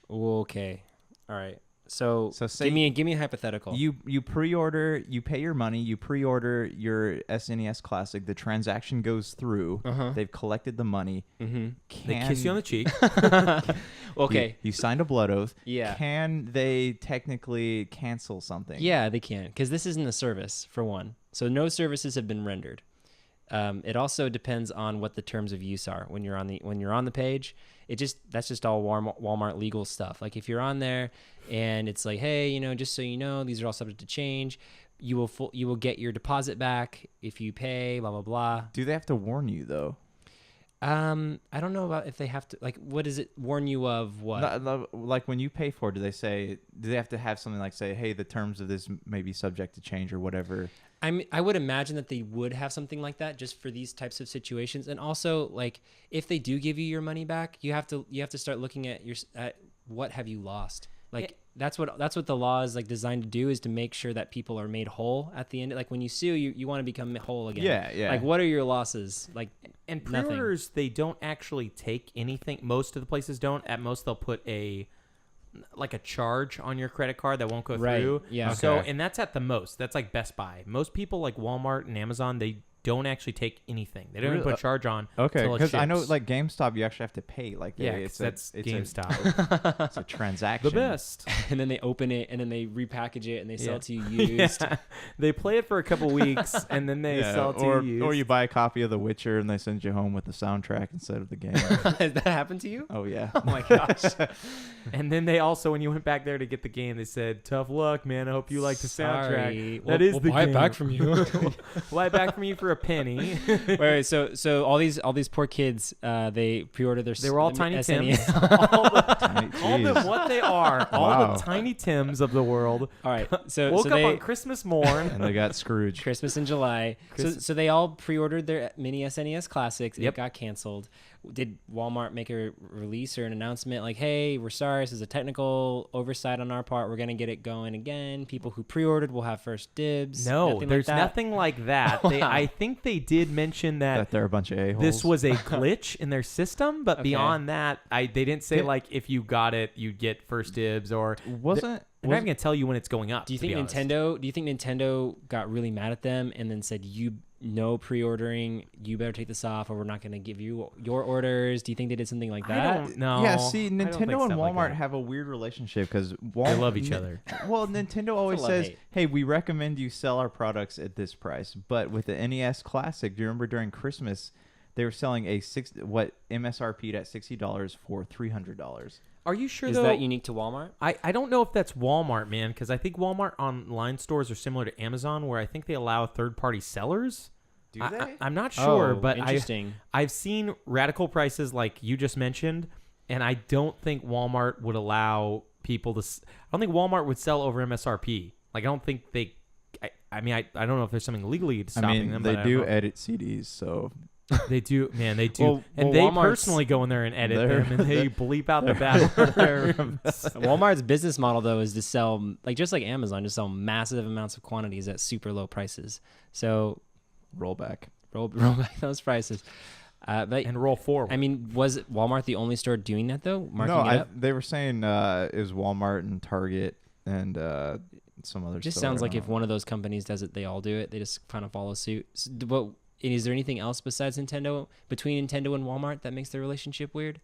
Okay. All right. So, So say give me a hypothetical. You pre-order, you pay your money, you pre-order your SNES Classic. The transaction goes through. They've collected the money. Mm-hmm. They kiss you on the cheek. Okay. You signed a blood oath. Yeah. Can they technically cancel something? Yeah, they can, because this isn't a service for one. So no services have been rendered. It also depends on what the terms of use are when you're on the page. That's just all Walmart legal stuff. Like if you're on there and it's like, hey, just so you know, these are all subject to change. You will get your deposit back if you pay. Blah blah blah. Do they have to warn you though? I don't know about if they have to. Like, what does it warn you of? What? Like when you pay for it, do they have to have something like say, hey, the terms of this may be subject to change or whatever? I would imagine that they would have something like that just for these types of situations. And also, like, if they do give you your money back, you have to start looking at what have you lost. Like, that's what the law is like designed to do, is to make sure that people are made whole at the end. Like when you sue, you want to become whole again. Yeah. Like what are your losses? Like And nothing. pre-orders, they don't actually take anything. Most of the places don't. At most, they'll put a charge on your credit card that won't go Right, through. yeah. So, Okay. and that's at the most. That's like Best Buy. Most people like Walmart and Amazon, they don't actually take anything. They don't even Really? put a charge on. Okay, till it because I know ships. like GameStop, you actually have to pay. Like Yeah, it's 'cause that's it's GameStop. it's a transaction. The best. And then they open it and then they repackage it and they sell Yeah. it to you used. Yeah. They play it for a couple weeks and then they sell it to or you. or you buy a copy of The Witcher and they send you home with the soundtrack instead of the game. Has that happened to you? Oh yeah. Oh my gosh. And then they also, when you went back there to get the game, they said, "Tough luck, man. I hope you like the soundtrack." Sorry. That is the buy game. it back from you. Buy it back from you for a penny. Wait, so all these poor kids, they pre-ordered their. They were all the Tiny SNES. Tims. All the- Tiny- Call them jeez. what they are. All Wow. the Tiny Tims of the world. All right, so Woke so up they on Christmas morn. And they got Scrooge. Christmas in July. Christ- So they all pre-ordered their mini SNES classics. Yep. It got canceled. Did Walmart make a release or an announcement like, "Hey, we're sorry. This is a technical oversight on our part. We're gonna get it going again. People who pre-ordered will have first dibs." No, Nothing like there's that? nothing like that. They, Wow. I think they did mention that That they're a bunch of a-holes. this was a glitch in their system, but Okay. beyond that, they didn't say Did- like if you got it, you'd get first dibs, or wasn't. they're not even gonna tell you when it's going up. Do you to think be honest. Nintendo got really mad at them and then said, no pre-ordering, you better take this off or we're not going to give you your orders? Do you think they did something like I that? don't know. Yeah, see, I don't think Nintendo and stuff like Walmart that. have a weird relationship because They love each other. Well, Nintendo always says, love-hate. "Hey, we recommend you sell our products at this price." But with the NES Classic, do you remember during Christmas, they were selling what MSRP'd at $60 for $300. Are you sure Is though? that unique to Walmart? I don't know if that's Walmart, man, because I think Walmart online stores are similar to Amazon, where I think they allow third-party sellers. Do I'm not sure, Oh, but interesting. I've seen radical prices like you just mentioned, and I don't think Walmart would allow people to. I don't think Walmart would sell over MSRP. Like I don't think they. I mean, I don't know if there's something legally stopping them. they but I do don't know. edit CDs, so They do, man. They do, Well, and well, they Walmart's- personally go in there and edit They're- them, and they bleep out the bad words. Walmart's business model though is to sell just like Amazon, to sell massive amounts of quantities at super low prices. So rollback. roll back those prices. But and roll forward. I mean, was Walmart the only store doing that though? Marking No, it up? they were saying it was Walmart and Target and some other. It just store, sounds I like don't if know. one of those companies does it, they all do it. They just kind of follow suit. But is there anything else besides Nintendo, between Nintendo and Walmart, that makes their relationship weird?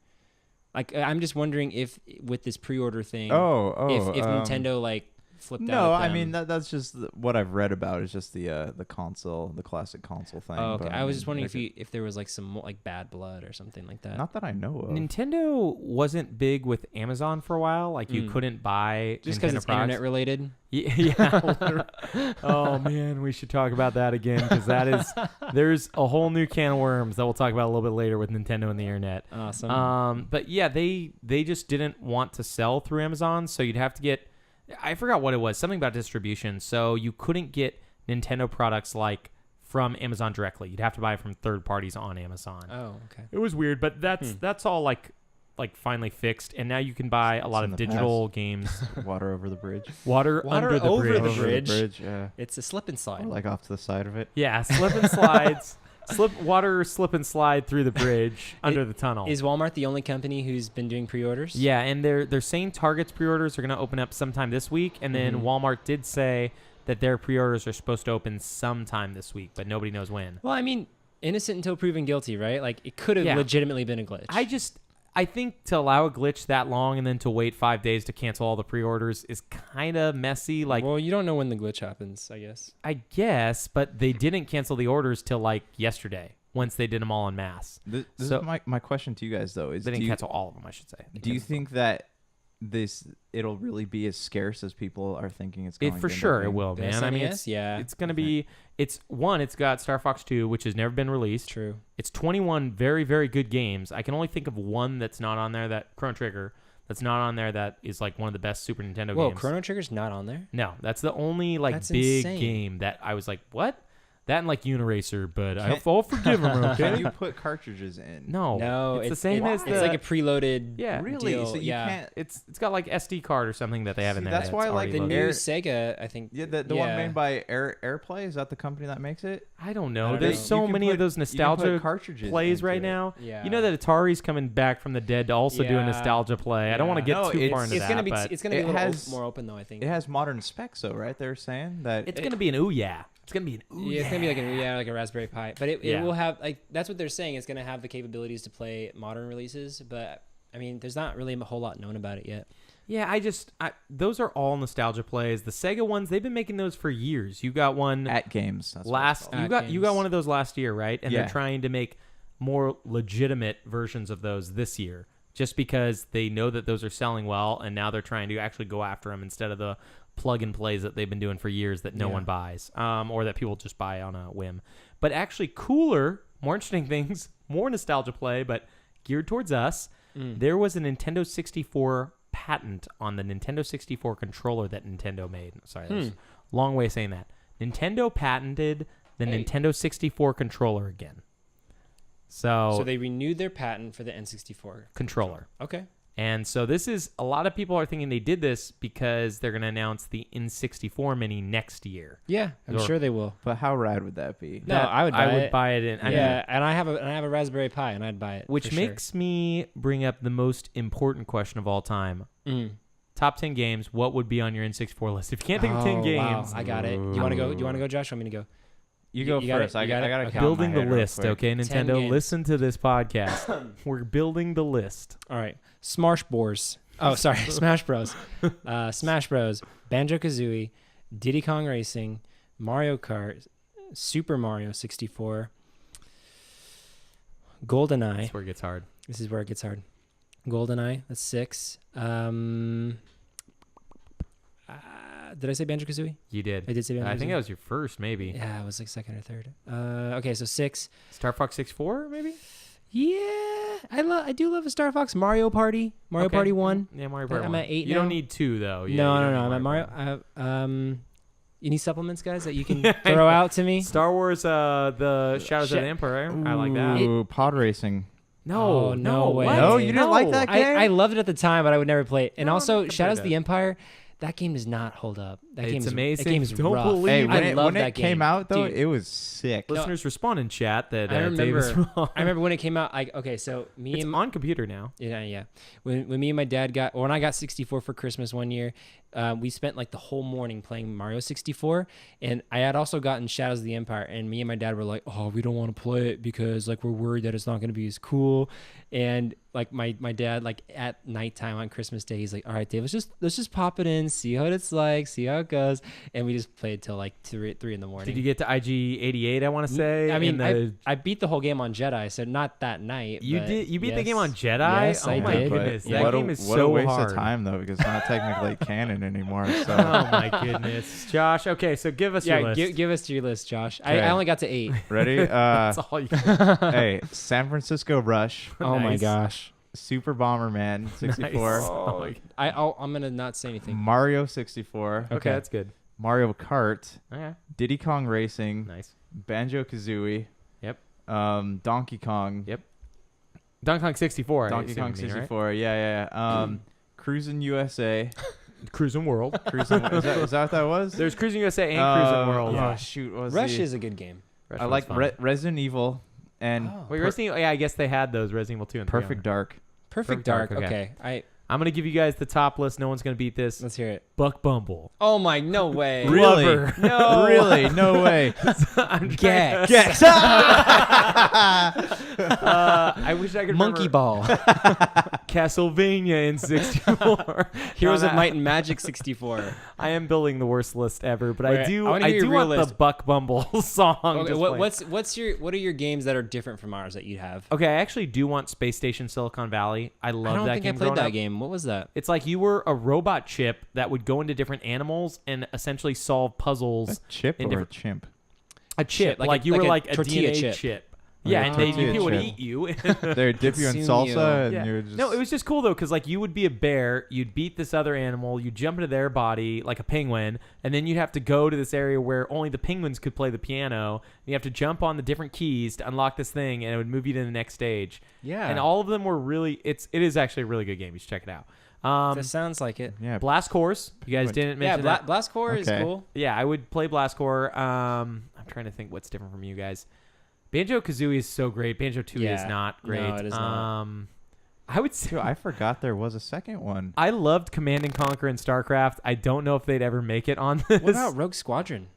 Like, I'm just wondering if with this pre-order thing, if Nintendo like flipped out. No, at I them. mean that's just what I've read about. Is just the console, the classic console thing. Oh, okay. but, I was mean, just wondering they if there was like some like bad blood or something like that. Not that I know of. Nintendo wasn't big with Amazon for a while. Like you couldn't buy just because Nintendo it's products. internet related. Yeah. Oh man, we should talk about that again because there's a whole new can of worms that we'll talk about a little bit later with Nintendo and the internet. Awesome. But yeah, they just didn't want to sell through Amazon, so you'd have to get. I forgot what it was. Something about distribution. So you couldn't get Nintendo products like from Amazon directly. You'd have to buy it from third parties on Amazon. Oh, okay. It was weird, but that's all like finally fixed, and now you can buy a lot in of the digital games. Water over the bridge. Water under the over bridge. the Over bridge. the bridge. Yeah. It's a slip and slide. Or like off to the side of it. Yeah, slip and slides. Slip and slide through the bridge under the tunnel. Is Walmart the only company who's been doing pre-orders? Yeah, and they're saying Target's pre-orders are going to open up sometime this week, and then Walmart did say that their pre-orders are supposed to open sometime this week, but nobody knows when. Well, I mean, innocent until proven guilty, right? Like it could have Yeah. legitimately been a glitch. I think to allow a glitch that long and then to wait 5 days to cancel all the pre-orders is kind of messy. Like, well, you don't know when the glitch happens, I guess. I guess, but they didn't cancel the orders till like yesterday once they did them all en masse. This So- is my question to you guys though. Is They didn't cancel all of them, I should say. They do you canceled think that it'll really be as scarce as people are thinking it's going it to for end up sure it being? will, The man. I mean, SNES? Yeah. it's going to be. It's got Star Fox 2, which has never been released. True. It's 21 very, very good games. I can only think of one that's not on there, that Chrono Trigger, that's not on there that is like one of the best Super Nintendo Whoa, games. Chrono Trigger's not on there? No, that's the only like That's big insane. game that I was like, what? That and like Uniracer, but Can't- I'll forgive him. Can Okay. you put cartridges in? No, it's the same as the. it's like a preloaded. Yeah. Really? deal. So you yeah. can't. it's got like SD card or something that they have in See, there. that's why, like, already The loaded. new Air- Sega, I think. Yeah, the one made by AirPlay, is that the company that makes it? I don't know. I don't There's know. so You can many put- of those you can put nostalgia cartridges plays into right it. now. Yeah. You know that Atari's coming back from the dead to also do a Yeah. nostalgia play. I don't want to Yeah. get No, too far it's- into It's that, gonna be but it's gonna be it a little has- more open though. I think. It has modern specs, though, right? They're saying that. it's gonna be an ooh yeah. It's gonna be an ooh Yeah, it's gonna be like a Raspberry Pi, but it Yeah. will have like that's what they're saying. It's gonna have the capabilities to play modern releases, but I mean, there's not really a whole lot known about it yet. Yeah, those are all nostalgia plays. The Sega ones, they've been making those for years. You got one at games. That's what it's last. called. You got games. one of those last year, right? And they're Yeah. trying to make more legitimate versions of those this year, just because they know that those are selling well, and now they're trying to actually go after them instead of the plug and plays that they've been doing for years that no Yeah. one buys, or that people just buy on a whim. But actually, cooler, more interesting things, more nostalgia play, but geared towards us. There was a Nintendo 64 patent on the Nintendo 64 controller that Nintendo made. Sorry, that was a long way of saying that. Nintendo patented the Hey. Nintendo 64 controller again. So they renewed their patent for the N64 controller. Okay. And so this is, a lot of people are thinking they did this because they're going to announce the N64 Mini next year. Yeah, I'm Or- sure they will. But how rad would that be? No, I would buy it. in. Yeah, and I have a Raspberry Pi, and I'd buy it. Which for sure. makes me bring up the most important question of all time. Top 10 games, what would be on your N64 list? If you can't think of 10 Oh, games, wow, I got it. Do you want to go? Do you want to go, Josh? Or want me to go? You go You got it? first. I You got it? gotta Okay. count building my the head real list, quick. okay, 10 Nintendo? games. Listen to this podcast. We're building the list. All right, Smash Bros. Oh, sorry, Smash Bros. Smash Bros. Banjo Kazooie, Diddy Kong Racing, Mario Kart, Super Mario 64, GoldenEye. That's where it gets hard. This is where it gets hard. GoldenEye. That's 6. Did I say Banjo Kazooie? You did. I did say Banjo I think Kazooie. that was your first, maybe. Yeah, it was like second or third. Okay, so 6. Star Fox 64, maybe? Yeah, I do love a Star Fox. Mario Party. Mario Okay. Party 1. Yeah, Mario Party I'm 1. at 8 You now. don't need 2, though. Yeah, no, you no, don't no. need I'm at Party Mario. Any supplements, guys, that you can throw out to me? Star Wars, the Shadows of the Empire. I like that. Ooh, pod racing. No, Oh, no way. what? No, you didn't like that game? I loved it at the time, but I would never play it. And No, also, I'm not Shadows of gonna the Empire, that game does not hold up. That It's game is amazing. That game is Don't rough. believe Hey, it. when I it, love when that it came game. out, though, Dude. it was sick. Listeners, respond in chat that I Dave is remember. wrong. I remember when it came out. Okay, so me It's and on computer now. yeah. When me and my dad when I got 64 for Christmas one year, we spent like the whole morning playing Mario 64, and I had also gotten Shadows of the Empire, and me and my dad were like, "Oh, we don't want to play it because like we're worried that it's not going to be as cool." And like my dad, like at nighttime on Christmas Day, he's like, "All right, Dave, let's just pop it in, see what it's like, see how it goes," and we just played till like 3 in the morning. Did you get to IG-88, I want to say? I mean, in I beat the whole game on Jedi, so not that night. You but did. You beat the yes. game on Jedi? Yes, oh I my did. goodness. Yeah. That what game a, is what so a waste hard. of time, though, because it's not technically canon anymore. So. Oh my goodness. Josh, okay, so give us your Yeah, list. give us your list, Josh. Okay. I only got to 8. Ready? That's all you Hey, San Francisco Rush, Oh my Nice. gosh. Super Bomberman 64, Nice. Oh my God. I'm gonna not say anything. Mario 64, Okay, Okay. that's good. Mario Kart, Okay. Diddy Kong Racing, Nice. Banjo Kazooie, Yep. Donkey Kong, Yep. Donkey Kong 64. I Donkey assume Kong you mean, right? 64, yeah. Cruising USA, Cruising World. Cruising. is that what that was? There's Cruising USA and Cruising World. Oh shoot, what was Rush the- is a good game. Rush I was like fun. Resident Evil and Wait, Resident Evil, yeah, I guess they had those Resident Evil 2 and 3 on Perfect there. Dark. Perfect Dark, Dark. okay. Okay. I'm going to give you guys the top list. No one's going to beat this. Let's hear it. Buck Bumble. Oh my, no way. Really? Lover. No. Really? No way. I'm Gex. Gex. I wish I could Monkey remember Ball. Castlevania in 64. Heroes No, of that- Might and Magic 64. I am building the worst list ever, but Wait, I do I wanna I hear do your real want the list. Buck Bumble song. Okay, just playing. what are your games that are different from ours that you have? Okay, I actually do want Space Station Silicon Valley. I love I don't that think game. I played growing that up. game. What was that? It's like you were a robot chip that would go into different animals and essentially solve A puzzles. chip In or a different- chip? A chip, Like like a- you like were a like a tortilla DNA chip. Yeah, Like and a they tortilla people would chip. eat you. They dip you in Consume you. salsa, and Yeah. you would just. No, it was just cool though, because like you would be a bear, you'd beat this other animal, you'd jump into their body like a penguin, and then you'd have to go to this area where only the penguins could play the piano. You have to jump on the different keys to unlock this thing, and it would move you to the next stage. Yeah. And all of them were really. It is actually a really good game. You should check it out. That sounds like it. Yeah. Blast Course. You guys Wait. didn't Yeah, mention that. Blast Core is Okay. cool. Yeah, I would play Blast Core. I'm trying to think what's different from you guys. Banjo-Kazooie is so great. Banjo-Tooie is Yeah. not great. No, it is not. I would say Dude, I forgot there was a second one. I loved Command and Conquer and StarCraft. I don't know if they'd ever make it on this. What about Rogue Squadron?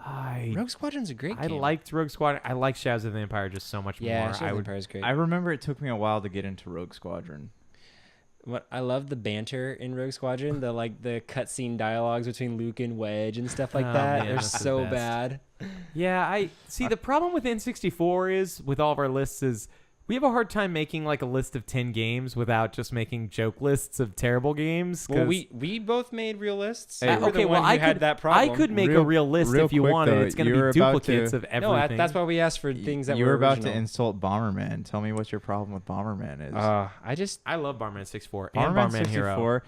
I Rogue Squadron's a great I game. liked Rogue Squadron. I like Shadows of the Empire just so much Yeah, more. Shadow I of the would. Empire is great. I remember it took me a while to get into Rogue Squadron. What I love the banter in Rogue Squadron, the cutscene dialogues between Luke and Wedge and stuff like Oh, that. man, They're that's the so best. bad. Yeah, I see. The problem with N64 is with all of our lists is we have a hard time making like a list of 10 games without just making joke lists of terrible games. Well, 'cause- we both made real lists. Hey, You were the okay, well, one who I had could that problem. I could make a Real- real list real if you quick, wanted. though, It's going you to were be about duplicates to- of everything. No, that's why we asked for things that You were were about original. to insult Bomberman. Tell me what your problem with Bomberman is. I love Bomberman 64 and Bomberman Bomberman Hero. 64.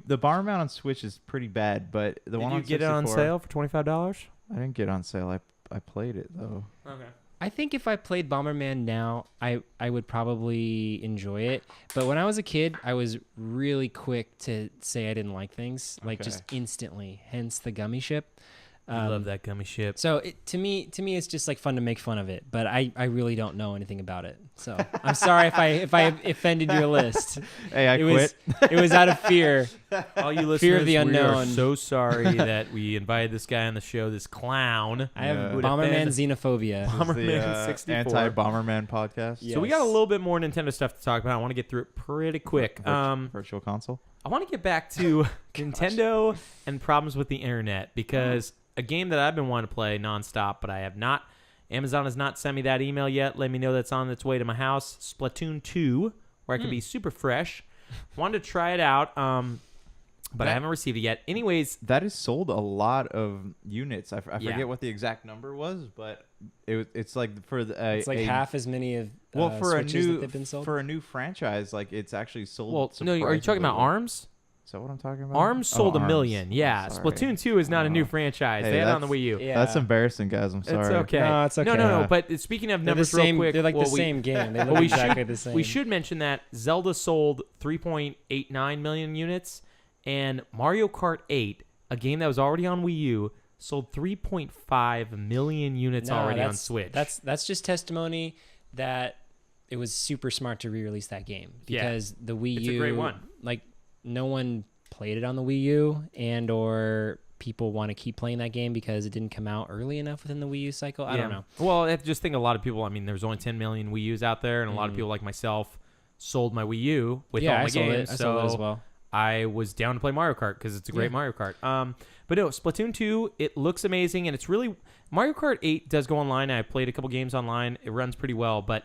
The Bomberman on Switch is pretty bad, but the Did one you on get it on 64 sale for $25? I didn't get it on sale. I played it though. Okay. I think if I played Bomberman now, I would probably enjoy it. But when I was a kid, I was really quick to say I didn't like things, like just instantly. Hence the gummy ship. I love that gummy ship. So to me, it's just like fun to make fun of it. But I really don't know anything about it. So I'm sorry if I offended your list. Hey, I it quit. It was out of fear. All you listeners, Fear of the we are unknown. so sorry that we invited this guy on the show, this clown. I have Yeah. Would have Bomberman been- xenophobia. Bomberman 64. Anti-Bomberman podcast. Yeah. So we got a Yes. little bit more Nintendo stuff to talk about. I want to get through it pretty quick. Virtual console. I want to get back to Nintendo and problems with the internet because a game that I've been wanting to play nonstop, but I have not. Amazon has not sent me that email yet. Let me know that's on its way to my house. Splatoon 2, where I can be super fresh. Wanted to try it out, but I haven't received it yet. Anyways, That has sold a lot of units. I Yeah. forget what the exact number was, but it's like for the It's like half as many of for a Switches that new they've been sold. for a new franchise, like it's actually sold. well, no, are you talking about surprisingly well. ARMS? Is that what I'm talking about? ARMS Oh, sold a ARMS. million. Yeah, Sorry. Splatoon 2 is not a new Oh. franchise. Hey, They had it on the that's- Wii U. Yeah. That's embarrassing, guys. I'm It's sorry. okay. No, it's okay. No. But speaking of They're the numbers, same. real quick, They're like the well, same game. They Well, look we exactly should the same. we should mention that Zelda sold 3.89 million units, and Mario Kart 8, a game that was already on Wii U, sold 3.5 million units No, already on that's- Switch. That's just testimony that it was super smart to re-release that game because the Wii It's U, a great one. like no one played it on the Wii U, and or people want to keep playing that game because it didn't come out early enough within the Wii U cycle. I don't know. Well, I just think a lot of people. I mean, there's only 10 million Wii U's out there, and a lot of people like myself sold my Wii U with all Yeah, my I sold games. it. I sold it as so well. I was down to play Mario Kart because it's a great Yeah. Mario Kart. But no, Splatoon 2, it looks amazing, and it's really Mario Kart 8 does go online. I played a couple games online. It runs pretty well, but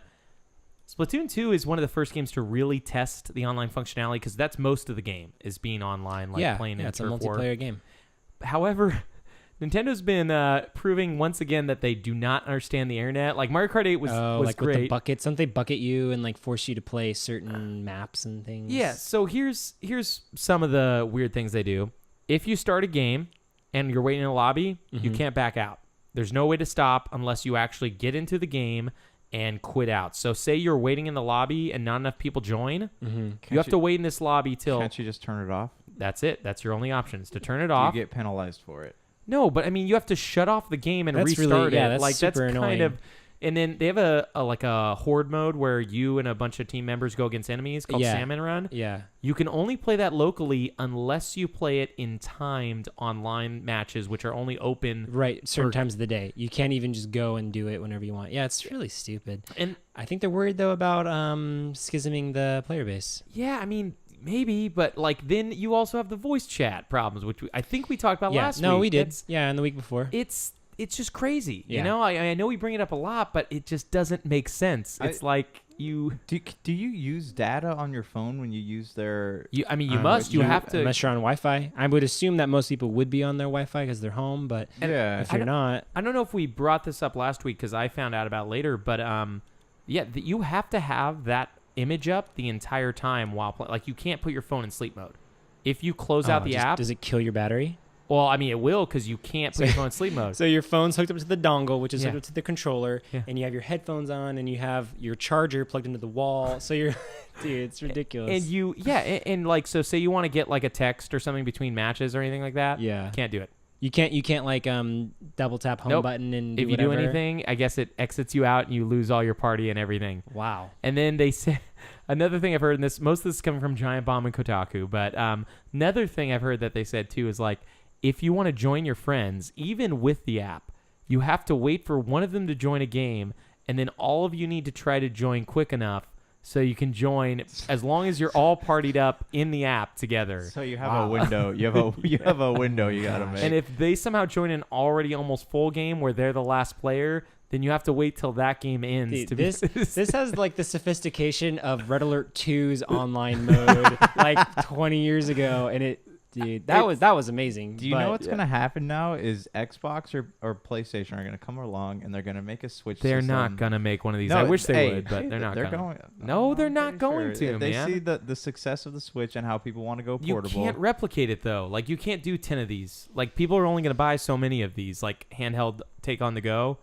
Splatoon 2 is one of the first games to really test the online functionality because that's most of the game is being online, like playing in it's a Turf War. multiplayer game. However, Nintendo's been proving once again that they do not understand the internet. Like Mario Kart 8 was like great. with the buckets, don't they bucket you and like force you to play certain maps and things? Yeah, so here's some of the weird things they do. If you start a game and you're waiting in a lobby, you can't back out. There's no way to stop unless you actually get into the game and quit out. So say you're waiting in the lobby and not enough people join, you have to wait in this lobby till Can't you just turn it off? that's it. That's your only option is to turn it Do off. you get penalized for it? No, but I mean you have to shut off the game and That's restart really- yeah, it. that's Like super that's annoying. kind of. And then they have a like a horde mode where you and a bunch of team members go against enemies called Yeah. Salmon Run. Yeah. You can only play that locally unless you play it in timed online matches, which are only open. Right, certain Or- times of the day. You can't even just go and do it whenever you want. Yeah, it's really stupid. And I think they're worried though about schisming the player base. yeah, I mean maybe, but like then you also have the voice chat problems, which I think we talked about Yeah, last no, week. we did. It's Yeah, and the week before. it's just crazy. You Yeah. know, I know we bring it up a lot, but it just doesn't make sense. It's like you Do you use data on your phone when you use their? you must. You have to. Unless you're on Wi-Fi. I would assume that most people would be on their Wi-Fi because they're home, but Yeah. if you're not, I don't know if we brought this up last week because I found out about it later, but you have to have that image up the entire time while playing. Like you can't put your phone in sleep mode. If you close out the app, does it kill your battery? well, I mean it will because you can't put your phone in sleep mode. So your phone's hooked up to the dongle, which is Yeah. hooked up to the controller, Yeah. and you have your headphones on, and you have your charger plugged into the wall. So you're, dude, it's ridiculous. And like so, say you want to get like a text or something between matches or anything like that. Yeah. Can't do it. You can't like double tap home Nope. button and If you do whatever. anything, I guess it exits you out and you lose all your party and everything. Wow. And then they say another thing I've heard in this, most of this is coming from Giant Bomb and Kotaku, but another thing I've heard that they said too is like, if you want to join your friends, even with the app, you have to wait for one of them to join a game, and then all of you need to try to join quick enough so you can join as long as you're all partied up in the app together. So you have a window. You have a window you gotta make. And if they somehow join an already almost full game where they're the last player, then you have to wait till that game ends Dude, to this has like the sophistication of Red Alert 2's online mode like 20 years ago, and that was amazing. Do you know what's gonna happen now? Is Xbox or PlayStation are gonna come along and they're gonna make a Switch. They're system. not gonna make one of these. No, I wish they hey, would, but hey, they're not. They're gonna. going. No, they're I'm not pretty going sure. to, If they man. see the success of the Switch and how people want to go You portable. can't replicate it though. Like you can't do 10 of these. Like people are only gonna buy so many of these. Like handheld take on the go.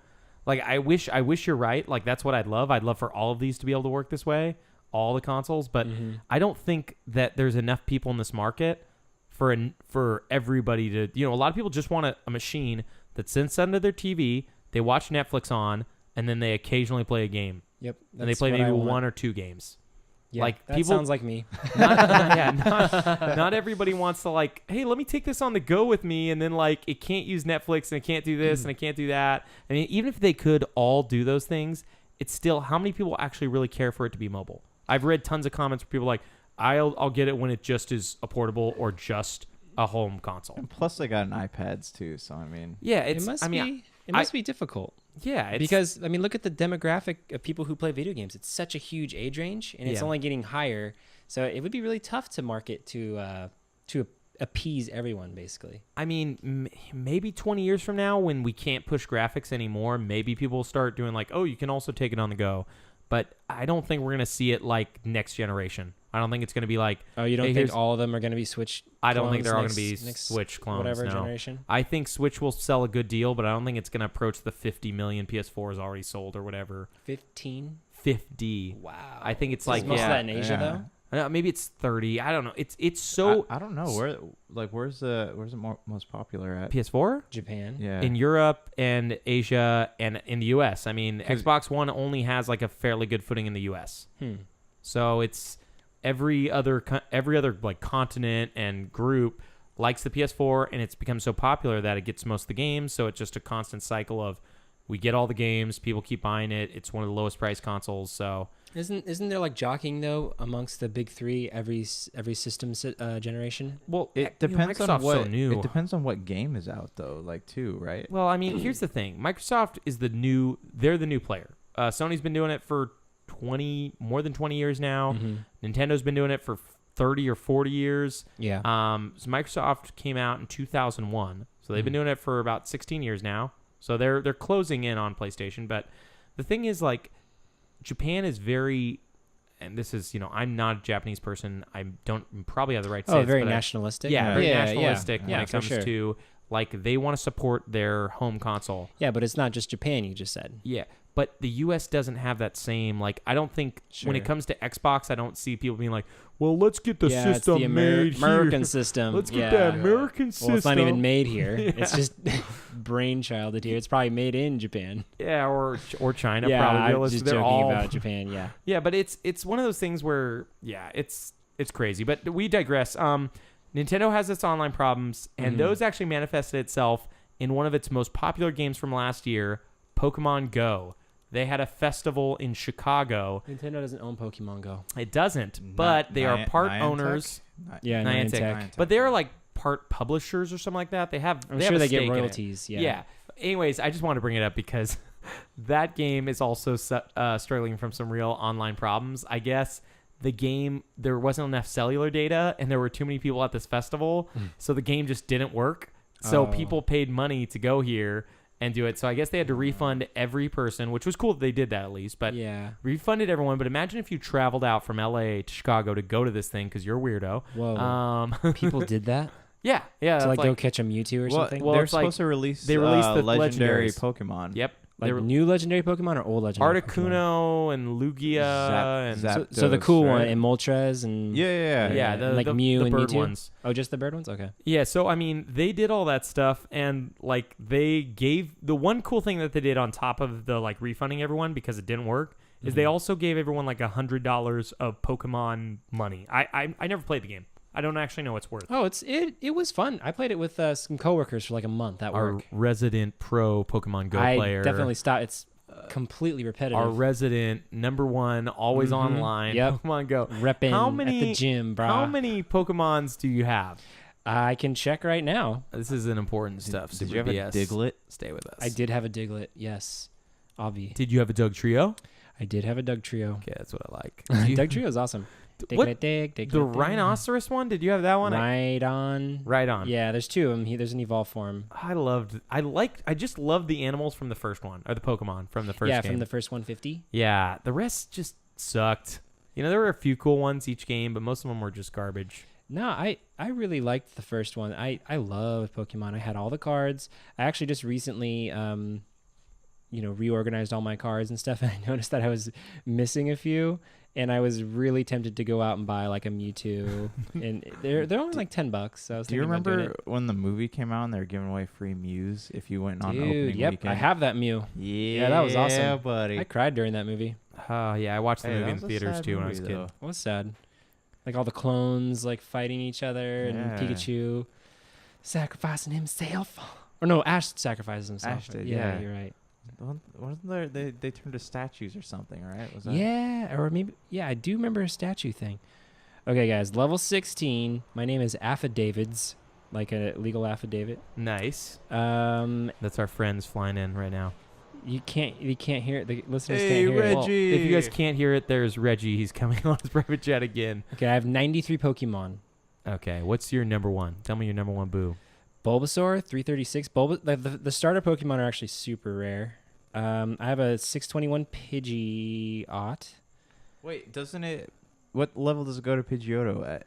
Like I wish you're right. Like that's what I'd love. I'd love for all of these to be able to work this way, all the consoles. But I don't think that there's enough people in this market for everybody to. A lot of people just want a machine that sits under their TV. They watch Netflix on, and then they occasionally play a game. Yep. And they that's play what maybe I want. one or two games. Yeah, like, that people- sounds like me. Not everybody wants to like, hey, let me take this on the go with me, and then like it can't use Netflix and it can't do this and it can't do that. I mean, even if they could all do those things, it's still how many people actually really care for it to be mobile? I've read tons of comments where people are like, I'll get it when it just is a portable or just a home console. And plus, they got an iPads too. So I mean, Yeah, It it's. must I mean, be. It must be difficult yeah, it's, because I mean, look at the demographic of people who play video games. It's such a huge age range, and it's Yeah. only getting higher. So it would be really tough to market to appease everyone, basically. I mean, maybe 20 years from now, when we can't push graphics anymore, maybe people will start doing like, oh, you can also take it on the go. But I don't think we're gonna see it like next generation. I don't think it's gonna be like. Oh, you don't hey, think here's- all of them are going to be Switch? I don't think clones they're all next- going to be next Switch clones. whatever no. generation. I think Switch will sell a good deal, but I don't think it's going to approach the 50 million PS4s already sold or whatever. 15. 50. Wow. I think it's Is like most of yeah, that in Asia yeah. though. maybe it's 30. I don't know. It's so I don't know where's it most popular at? PS4 Japan. Yeah. in Europe and Asia and in the US. I mean, 'Cause- Xbox One only has like a fairly good footing in the US. So it's every other like continent and group likes the PS4, and it's become so popular that it gets most of the games. So it's just a constant cycle of we get all the games, people keep buying it. It's one of the lowest priced consoles. So Isn't there like jockeying though amongst the big three every system generation? well, It depends on Microsoft's what. so new. It depends on what game is out though, like too, right? Well, I mean, here's the thing: Microsoft is they're the new player. Sony's been doing it for more than 20 years now. Nintendo's been doing it for 30 or 40 years. Yeah. So Microsoft came out in 2001, so they've been doing it for about 16 years now. So they're closing in on PlayStation. But the thing is, like, Japan is very, and this is, I'm not a Japanese person. I'm probably have the right to say Oh, this, very but nationalistic. yeah, very yeah, nationalistic when yeah, it for comes sure. to like they want to support their home console. Yeah, but it's not just Japan. You just said. Yeah, but the U.S. doesn't have that same, like, I don't think when it Sure. comes to Xbox, I don't see people being like, well, let's get the yeah, system it's the made American here. system. Let's get yeah. that American system. Well, it's not even made here. It's just brainchilded here. It's probably made in Japan. Yeah, or China, yeah, probably. I'm Realistic. just They're joking all, about Japan. Yeah. Yeah, but it's one of those things where, yeah, it's crazy. But we digress. Nintendo has its online problems, and those actually manifested itself in one of its most popular games from last year, Pokemon Go. They had a festival in Chicago. Nintendo doesn't own Pokemon Go. It doesn't, but they are part owners. Yeah, Niantic. Niantic. But they're like part publishers or something like that. They have. I'm they have sure a they get stake in it. royalties. Yeah. Yeah. Anyways, I just wanted to bring it up because that game is also struggling from some real online problems. I guess the game, there wasn't enough cellular data and there were too many people at this festival, so the game just didn't work. So people paid money to go here and do it. So I guess they had to refund every person, which was cool that they did that at least, but Yeah. refunded everyone. But imagine if you traveled out from LA to Chicago to go to this thing because you're a weirdo. Whoa. People did that Yeah. to that's go catch a Mewtwo or something. well, they're it's like- supposed to release. they released the legendary legendaries. Pokemon. Yep. Like They were new legendary Pokemon or old legendary Pokemon? Articuno and Lugia and So the cool one, right? and Moltres and yeah, like Mew the and bird Mewtwo? ones. Oh, just the bird ones? Okay. Yeah, so I mean, they did all that stuff, and like they gave the one cool thing that they did on top of the like refunding everyone because it didn't work is they also gave everyone like $100 of Pokemon money. I never played the game. I don't actually know what's worth. Oh, it was fun. I played it with some coworkers for like a month at Our work. resident pro Pokemon Go player. I definitely stopped. It's completely repetitive. Our resident #1, always online. Yep. Pokemon Go. Repping How at many- the gym, bro. How many Pokemons do you have? I can check right now. This is an important stuff. Did Super you have BS. a Diglett? Stay with us. I did have a Diglett. Yes. Obvi. Did you have a Doug Trio? I did have a Doug Trio. Okay, that's what I like. Do you- Doug Trio is awesome. What? Diglett, The rhinoceros one? Did you have that one? Right on. Right on. Yeah, there's two of them. There's an evolve form. I just loved the animals from the first one, or the Pokemon from the first Yeah, game. from the first 150. Yeah, the rest just sucked. You know, there were a few cool ones each game, but most of them were just garbage. No, I really liked the first one. I loved Pokemon. I had all the cards. I actually just recently reorganized all my cards and stuff, and I noticed that I was missing a few, and I was really tempted to go out and buy like a Mewtwo, and they're only like $10. So I was Do you thinking about doing remember when the movie came out and they were giving away free Mews if you went on Dude, opening yep, weekend? I have that Mew. Yeah, that was awesome. Yeah, buddy. I cried during that movie. Yeah, I watched the Hey, movie that in was a theaters sad too when I was a movie, kid. though. It was sad. Like all the clones like fighting each other and Yeah. Pikachu sacrificing himself. Or no, Ash sacrifices himself. Ash did, yeah, yeah. you're right. Wasn't there? They turned to statues or something, right? Was that? Yeah, or maybe I do remember a statue thing. Okay, guys, level 16. My name is Affidavits, like a legal affidavit. Nice. Um, That's our friends flying in right now. you can't hear it. The listeners Hey, can't hear it. Well, if you guys can't hear it, there's Reggie. He's coming on his private jet again. Okay, I have 93 Pokemon. Okay, what's your #1? Tell me your #1 boo. Bulbasaur 336. The starter Pokemon are actually super rare. I have a 621 Pidgeot. Wait, doesn't it? What level does it go to Pidgeotto at?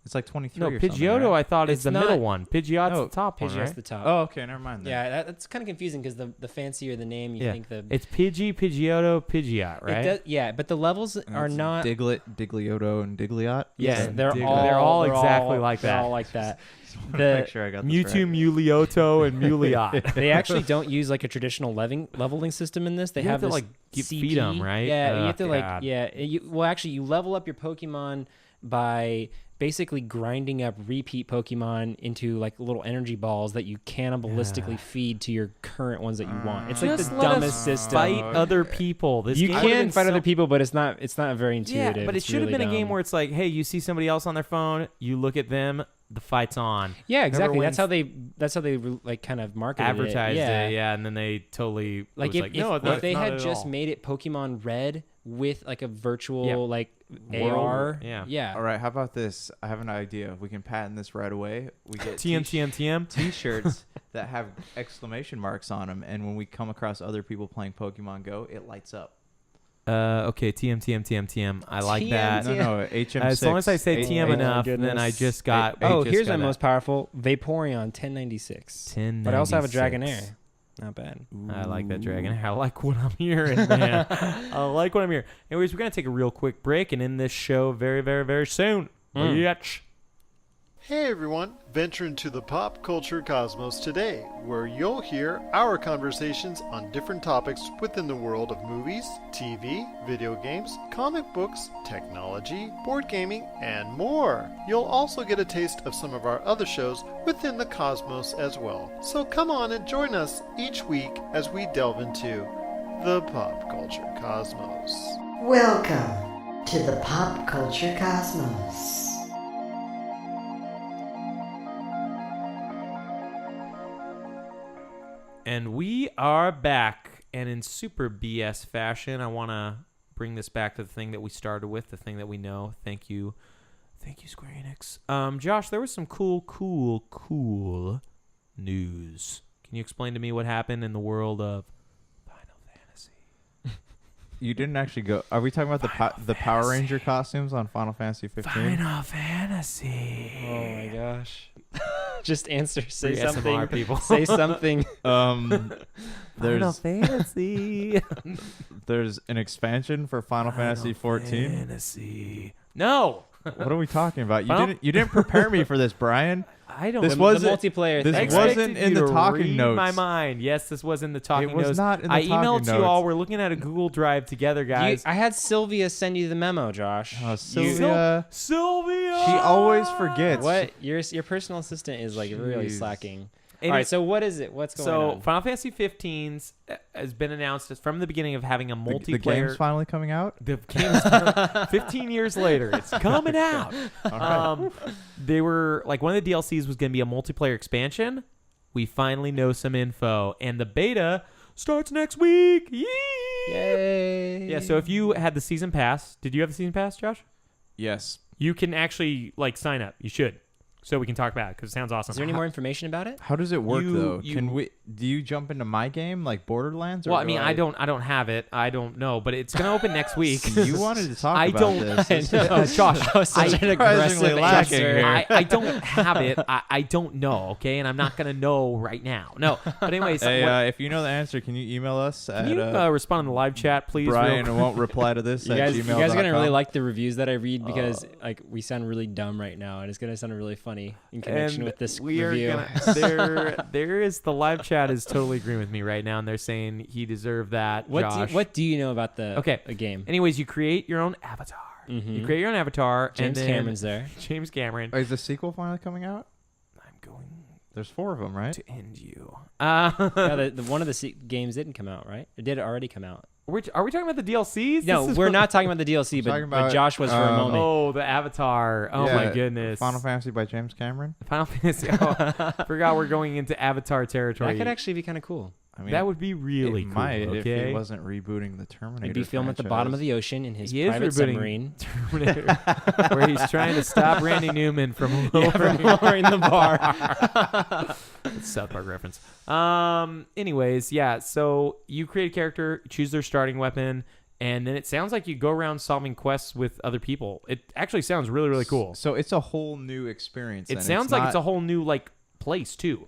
It's like 23 No, or something, Pidgeotto right? I thought is It's the not- middle one. Pidgeot's No, the top one, Pidgeot's right? the top. Oh, okay, never mind then. Yeah, that's kind of confusing because the fancier the name, you Yeah. think the It's Pidgeotto, Pidgeot, right? It does, yeah, but the levels And are it's not. Diglett, Digliotto, and Digliot. Yeah, they're Diglett. all They're all exactly like they're that. all like that. Just wanna The make sure I got this Mewtwo, right. Mulioto, and Muliot. They actually don't use like a traditional leveling system in this. They You have to, this like, CP. feed 'em, right? Yeah, you Oh, have to God. actually you level up your Pokemon by basically grinding up repeat Pokemon into like little energy balls that you cannibalistically feed to your current ones that you want. It's like Just the let us dumbest system. Fight other people. This You game would've can been fight so- other people, but it's not very Yeah, intuitive. but it It's should have really been a game dumb. where it's like, hey, you see somebody else on their phone, you look at them, the fight's on. Yeah, exactly. wins- That's how they like kind of marketed Advertised it. it, yeah, and then they totally Like was if, like, if, no, if that's they not had at just all. made it Pokemon Red with like a virtual Yeah. like World. AR, Yeah. All right, how about this? I have an idea. We can patent this right away. We get TM. T-shirts that have exclamation marks on them, and when we come across other people playing Pokemon Go, it lights up. Okay, TM. I like that. No, HM6. As long as I say TM Oh, enough, goodness. then I just got. Oh, I just here's got my that. most powerful Vaporeon 1096. 1096. But I also have a Dragonair. Not bad. I like that Dragon. I like what I'm hearing, man. I like what I'm hearing. Anyways, we're going to take a real quick break and end this show very, very, very soon. Bitch. Hey everyone, venture into the pop culture cosmos today, where you'll hear our conversations on different topics within the world of movies, TV, video games, comic books, technology, board gaming, and more. You'll also get a taste of some of our other shows within the cosmos as well. So come on and join us each week as we delve into the pop culture cosmos. Welcome to the Pop Culture Cosmos. And we are back. And in super BS fashion, I want to bring this back to the thing that we started with, the thing that we know. Thank you, Square Enix. Josh, there was some cool news. Can you explain to me what happened in the world of Final Fantasy? You didn't actually go. Are we talking about the Power Ranger costumes on Final Fantasy 15? Final Fantasy. Oh my gosh. Just answer. Say For something. ASMR people. Say something. Final There's Fantasy. there's an expansion for Final Fantasy 14. Fantasy. No. What are we talking about? Final- You didn't prepare me for this, Brian. I don't. This the was multiplayer this thing. I right? wasn't expected in you the to talking read notes. my mind. Yes, this was in the talking It was notes. not in the I talking emailed notes. you all. We're looking at a Google Drive together, guys. I had Sylvia send you the memo, Josh. Oh, You- Sylvia. Sylvia. She always forgets. What? Your personal assistant is like really Jeez. slacking. And All right, it- so what is it? What's going So on? Final Fantasy 15's has been announced as from the beginning of having a The multiplayer. game's finally coming out? The game's 15 years later. It's coming out. They were like one of the DLCs was going to be a multiplayer expansion. We finally know some info, and the beta starts next week. Yee! Yay! Yeah. So if you had the season pass, did you have the season pass, Josh? Yes. You can actually like sign up. You should, so we can talk about it because it sounds awesome. Is there any more information about it? How does it work though? You- Can we? Do you jump into my game like Borderlands? Or Well, I do mean, I don't have it. I don't know, but it's gonna open next week. You wanted to talk I about don't- this. I know. Josh, That was such I- an aggressive surprisingly lacking answer. here. I don't have it. I don't know. Okay, and I'm not gonna know right now. No, but anyways, Hey, what- if you know the answer, can you email us can at you respond in the live chat, please? Brian real- won't reply to this You at guys, gmail.com. you guys are gonna really like the reviews that I read because like we sound really dumb right now, and it's gonna sound really funny in connection And with this we review. are gonna. There is the live chat is totally agreeing with me right now, and they're saying he deserved that. Josh. What do you know about the Okay. a game? Anyways, you create your own avatar. Mhm. You create your own avatar, and James then Cameron's there. James Cameron. Is the sequel finally coming out? I'm going There's 4 of them, right? to end you. Yeah, the one of the games didn't come out, right? It did already come out. Are we talking about the DLCs? No, This is we're what- not talking about the DLC, but, talking but about, Josh was for a moment. Oh, the Avatar. Oh my Yeah, goodness. Final Fantasy by James Cameron. Final Fantasy. Oh, forgot we're going into Avatar territory. That could actually be kind of cool. I mean, That would be really it cool. might if Okay. he wasn't rebooting the Terminator. He'd be filmed at the bottom of the ocean in his He is private rebooting submarine. Terminator, where he's trying to stop Randy Newman from lowering, lowering the bar. South Park reference. Anyways, yeah. So you create a character, choose their starting weapon, and then it sounds like you go around solving quests with other people. It actually sounds really, really cool. So it's a whole new experience. It then. sounds like it's a not- whole new like place too.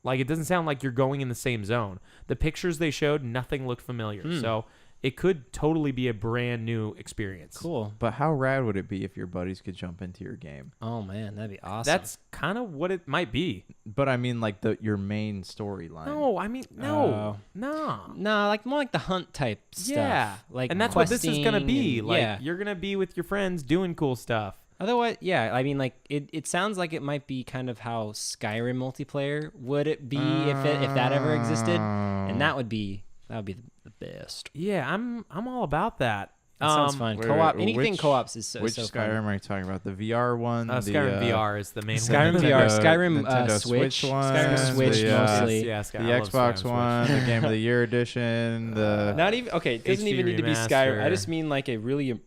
Like it doesn't sound like you're going in the same zone. The pictures they showed, nothing looked familiar. So it could totally be a brand new experience. Cool. But how rad would it be if your buddies could jump into your game? Oh man, that'd be awesome. That's kind of what it might be. But I mean, like your main storyline. No, I mean no, no. no, like more like the hunt type stuff. Yeah, like and that's what this is gonna be. questing and- Like yeah. you're gonna be with your friends doing cool stuff. Otherwise, yeah, I mean, like it sounds like it might be kind of how Skyrim multiplayer would it be if that ever existed, and that would be the best. Yeah, I'm all about that. That sounds fun. wait, Co-op, wait, anything which- co-ops is so Which so Skyrim fun. are you talking about? The VR one? Skyrim VR is the main Skyrim one. VR, Nintendo- Skyrim Nintendo Switch, Switch one, Skyrim Switch the, mostly. Yeah, The I love Xbox Skyrim one, Switch. the Game of the Year edition, the Not even okay. It doesn't HD even need to be Skyrim. remaster. I just mean like a really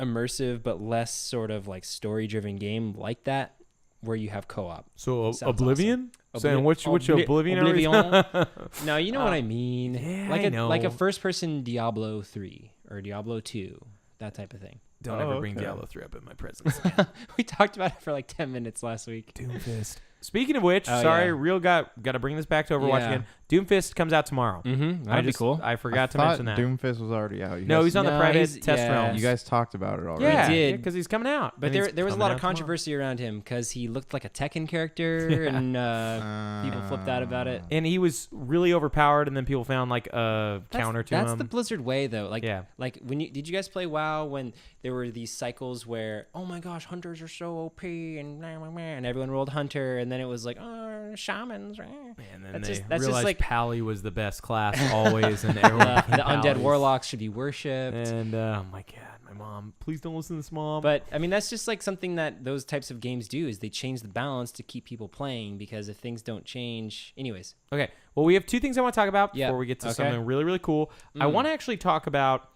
immersive but less sort of like story-driven game like that, where you have co-op. So Sounds Oblivion? awesome. Saying which Oblivion? are we- Oblivion. No, you know what I mean. yeah, like I know. like a first-person Diablo 3 or Diablo 2, that type of thing. Don't Oh, ever bring okay. Diablo 3 up in my presence. We talked about it for like 10 minutes last week. Doomfist. Speaking of which, Oh, sorry, yeah. Real got to bring this back to Overwatch Yeah. again. Doomfist comes out tomorrow. Mm-hmm. I That'd be just- cool. I forgot to thought mention that. Doomfist was already out. You No, guys, he's on the No, private he's- test yeah. realms. You guys talked about it already. yeah, did. because he's coming out. But And he's there was a coming lot out of tomorrow. controversy around him because he looked like a Tekken character, and people flipped out about it. And he was really overpowered, and then people found like a counter to That's him. the Blizzard way, though. Like, Yeah. like did you guys play WoW when there were these cycles where, oh my gosh, hunters are so OP and everyone rolled hunter, and then it was like, oh, shamans. And then That's they just- that's just realized like- Pally was the best class always, and everyone the became undead Pallies. warlocks should be worshipped. And oh my god, my mom, please don't listen to this, mom. But I mean, that's just like something that those types of games do is they change the balance to keep people playing, because if things don't change, anyways. okay, well, we have two things I want to talk about Yeah, before we get to okay. something really, really cool. I want to actually talk about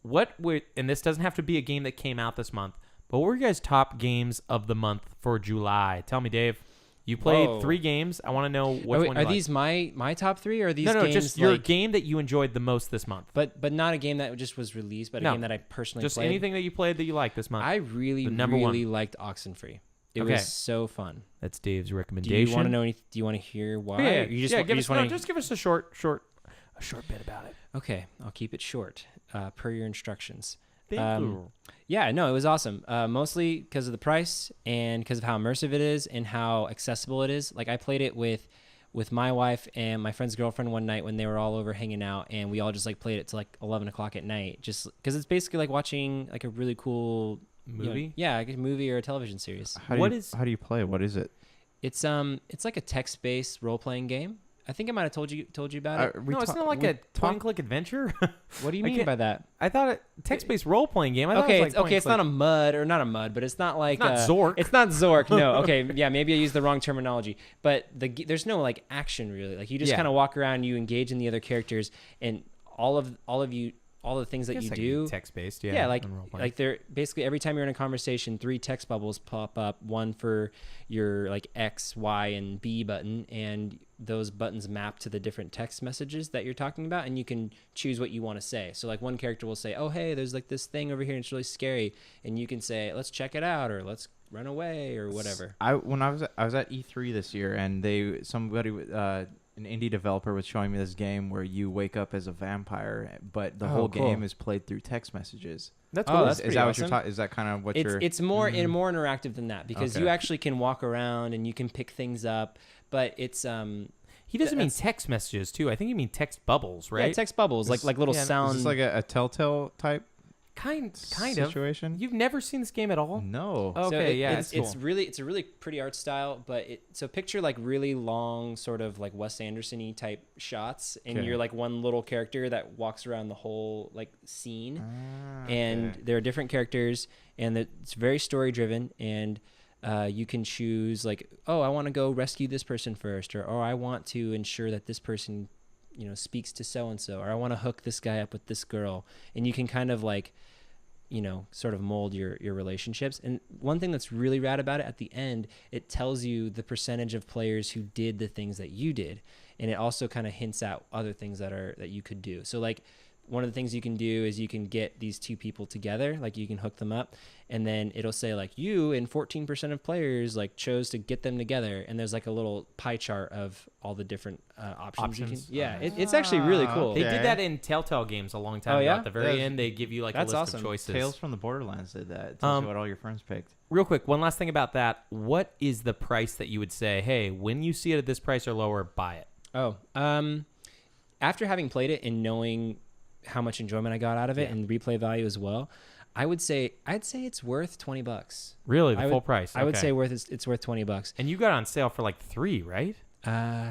and this doesn't have to be a game that came out this month, but what were your guys' top games of the month for July? Tell me, Dave. You played Whoa. 3 games. I want to know which Are, one you liked. these my top 3, or are these no, games just your like, game that you enjoyed the most this month. but not a game that just was released, but No, a game that I personally Just played. anything that you played that you liked this month. I really, The number one. really liked Oxenfree. It Okay. was so fun. That's Dave's Do recommendation. you want to know? Do you want to hear why? Yeah, Or you just, yeah. you Give us, just want to. just give us a short bit about it. Okay, I'll keep it short, per your instructions. Thank you. Yeah, no, it was awesome. Mostly because of the price and because of how immersive it is and how accessible it is. Like I played it with my wife and my friend's girlfriend one night when they were all over hanging out, and we all just like played it till like 11 o'clock at night, just because it's basically like watching like a really cool Movie? yeah, like a movie or a television series. How do you play? What is it? It's like a text-based role-playing game. I think I might have told you about it. No, it's not like a point-and-click adventure. What do you I mean can't- by that? I thought it text-based role-playing game. I thought Okay, it was like it's not a mud, but it's not like not Zork. It's not Zork. No, okay, yeah, maybe I used the wrong terminology. But there's no like action really. Like you just Yeah. kind of walk around, you engage in the other characters, and all the things that you do. text-based. Yeah, Yeah, like and role-playing. they're basically every time you're in a conversation, 3 text bubbles pop up, one for your like X, Y, and B button, and those buttons map to the different text messages that you're talking about, and you can choose what you want to say. So like one character will say, "Oh, hey, there's like this thing over here, and it's really scary," and you can say, "Let's check it out," or "Let's run away," or whatever. When I was at E3 this year, and an indie developer was showing me this game where you wake up as a vampire, but the whole cool. game is played through text messages. That's Oh, cool. that's Is pretty that what awesome. you're talking? Is that kind of what you're? It's more more interactive than that, because Okay. you actually can walk around and you can pick things up, but it's He doesn't mean that's- text messages too. I think you mean text bubbles, right? yeah, text bubbles, like little yeah, Is sound. this like a Telltale type kind of. situation? You've never seen this game at all? No. Oh, So okay, it- yeah, it's it's cool. a really pretty art style, but so picture like really long, sort of like Wes Anderson-y type shots, and Okay. you're like one little character that walks around the whole like scene, Ah, and okay. there are different characters, and it's very story driven, and you can choose like, oh, I want to go rescue this person first, or I want to ensure that this person, speaks to so and so, or I want to hook this guy up with this girl, and you can kind of like, sort of mold your relationships. And one thing that's really rad about it, at the end, it tells you the percentage of players who did the things that you did, and it also kind of hints at other things that you could do. So like one of the things you can do is you can get these 2 people together, like you can hook them up, and then it'll say like you and 14% of players like chose to get them together, and there's like a little pie chart of all the different options. Options. It's actually really cool. They Okay. did that in Telltale games a long time Oh, ago. yeah? At the very That's- end, they give you like a that's list awesome. of choices. Tales from the Borderlands did that. It tells you what all your friends picked. Real quick, one last thing about that. What is the price that you would say, hey, when you see it at this price or lower, buy it? Oh, after having played it and knowing how much enjoyment I got out of it and replay value as well, I'd say it's worth $20. Really, the I full would- price? I would Okay. say it's worth $20. And you got it on sale for like 3, right?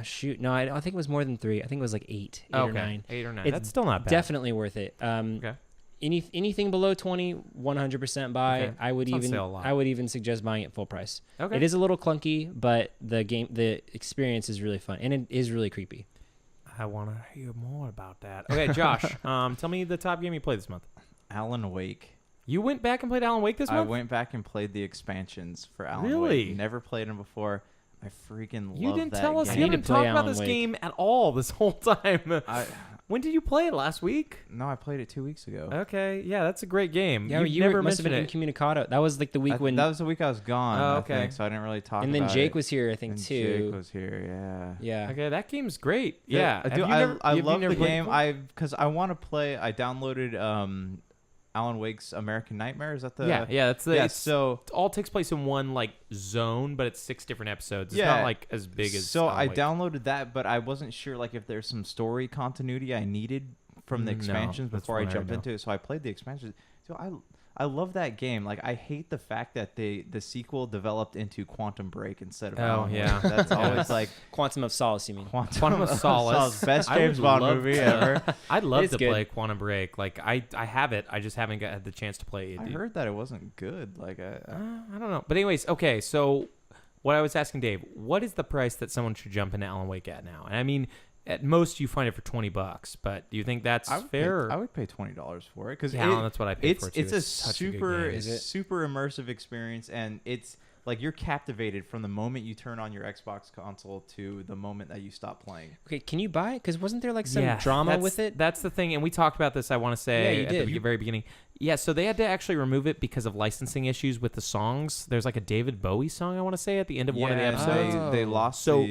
Shoot, no, I think it was more than 3. I think it was like 8 or 9. 8 or 9. It's That's still not bad. Definitely worth it. Okay. Anything below 20, 100% buy. Okay. I would It's on even sale a lot. I would even suggest buying it full price. Okay. It is a little clunky, but the experience is really fun, and it is really creepy. I want to hear more about that. Okay, Josh, tell me the top game you played this month. Alan Wake. You went back and played Alan Wake this I month? went back and played the expansions for Alan Really? Wake. Never played them before. I freaking You love didn't that tell us. game. I You need to haven't play talked about Alan this Wake. game at all this whole time. I When did you play it? Last week? no, I played it 2 weeks ago. Okay, yeah, that's a great game. Yeah, You've you never must have been mentioned it. incommunicado. That was like the week when, That was the week I was gone. Oh, I okay. think, so I didn't really talk. and then about Jake it. was here, I think And too. Jake was here. Yeah. Yeah. Okay, that game's great. The- Yeah, I Have do. you I never- have you love never the played game. before? Because I want to play. I downloaded Alan Wake's American Nightmare. Is that the? yeah, that's the. Yeah. it's, So it all takes place in one like zone, but it's 6 different episodes. It's Yeah. not like as big as. So Alan I Wake. downloaded that, but I wasn't sure like if there's some story continuity I needed from the No, expansions that's before I one I jumped know. into it. So I played the expansions. So I love that game. Like, I hate the fact that the sequel developed into Quantum Break instead of Oh, Alan Wake. yeah. That's always Yes. like Quantum of Solace, you mean? Quantum of Solace. best I James would Bond love movie to- ever. I'd love It's to good. play Quantum Break. Like I have it. I just haven't had the chance to play it. I heard that it wasn't good. Like, I don't know. But anyways, okay. So what I was asking Dave, what is the price that someone should jump into Alan Wake at now? And I mean, at most you find it for $20, but do you think that's I would fair? I would pay $20 for it because Yeah, that's what I paid for it, too. It's a It's such a good super game. Is it? super immersive experience, and it's like you're captivated from the moment you turn on your Xbox console to the moment that you stop playing. Okay, can you buy it? Because wasn't there like some Yeah, drama that's- with it? That's the thing, and we talked about this. I want to say Yeah, you at did. the very beginning. Yeah, so they had to actually remove it because of licensing issues with the songs. There's like a David Bowie song I want to say at the end of one of the Yeah, episodes. they Oh. lost So-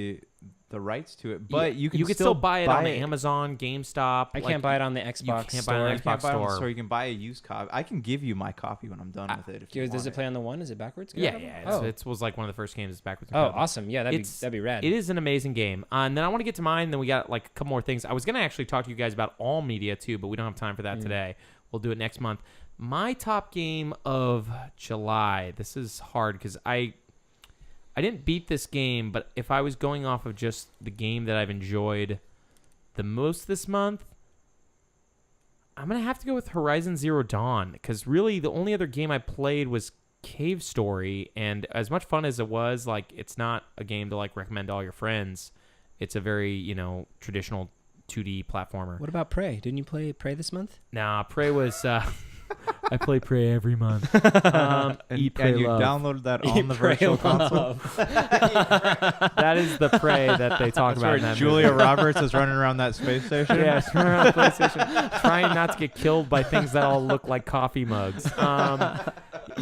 the rights to it, but you can still buy it on the Amazon, GameStop. I like, can't buy it on the Xbox can't store. buy it on You Xbox can't buy it on the store. store. You can buy a used copy. I can give you my copy when I'm done with it. If you Does want it play on the one? Is it backwards? Yeah, Oh, it was like one of the first games that's backwards. oh, awesome. Yeah, that'd It's- be rad. It is an amazing game. And then I want to get to mine. Then we got like a couple more things. I was going to actually talk to you guys about all media too, but we don't have time for that today. We'll do it next month. My top game of July. This is hard because I didn't beat this game, but if I was going off of just the game that I've enjoyed the most this month, I'm going to have to go with Horizon Zero Dawn because really the only other game I played was Cave Story, and as much fun as it was, like, it's not a game to like recommend to all your friends. It's a very, traditional 2D platformer. What about Prey? Didn't you play Prey this month? Nah, Prey was I play Prey every month. Eat, Pray, and you Love. downloaded that on the virtual console. That is the Prey that they talk about in that Julia movie. Roberts is running around that space station. Yeah, she's running around the PlayStation, trying not to get killed by things that all look like coffee mugs.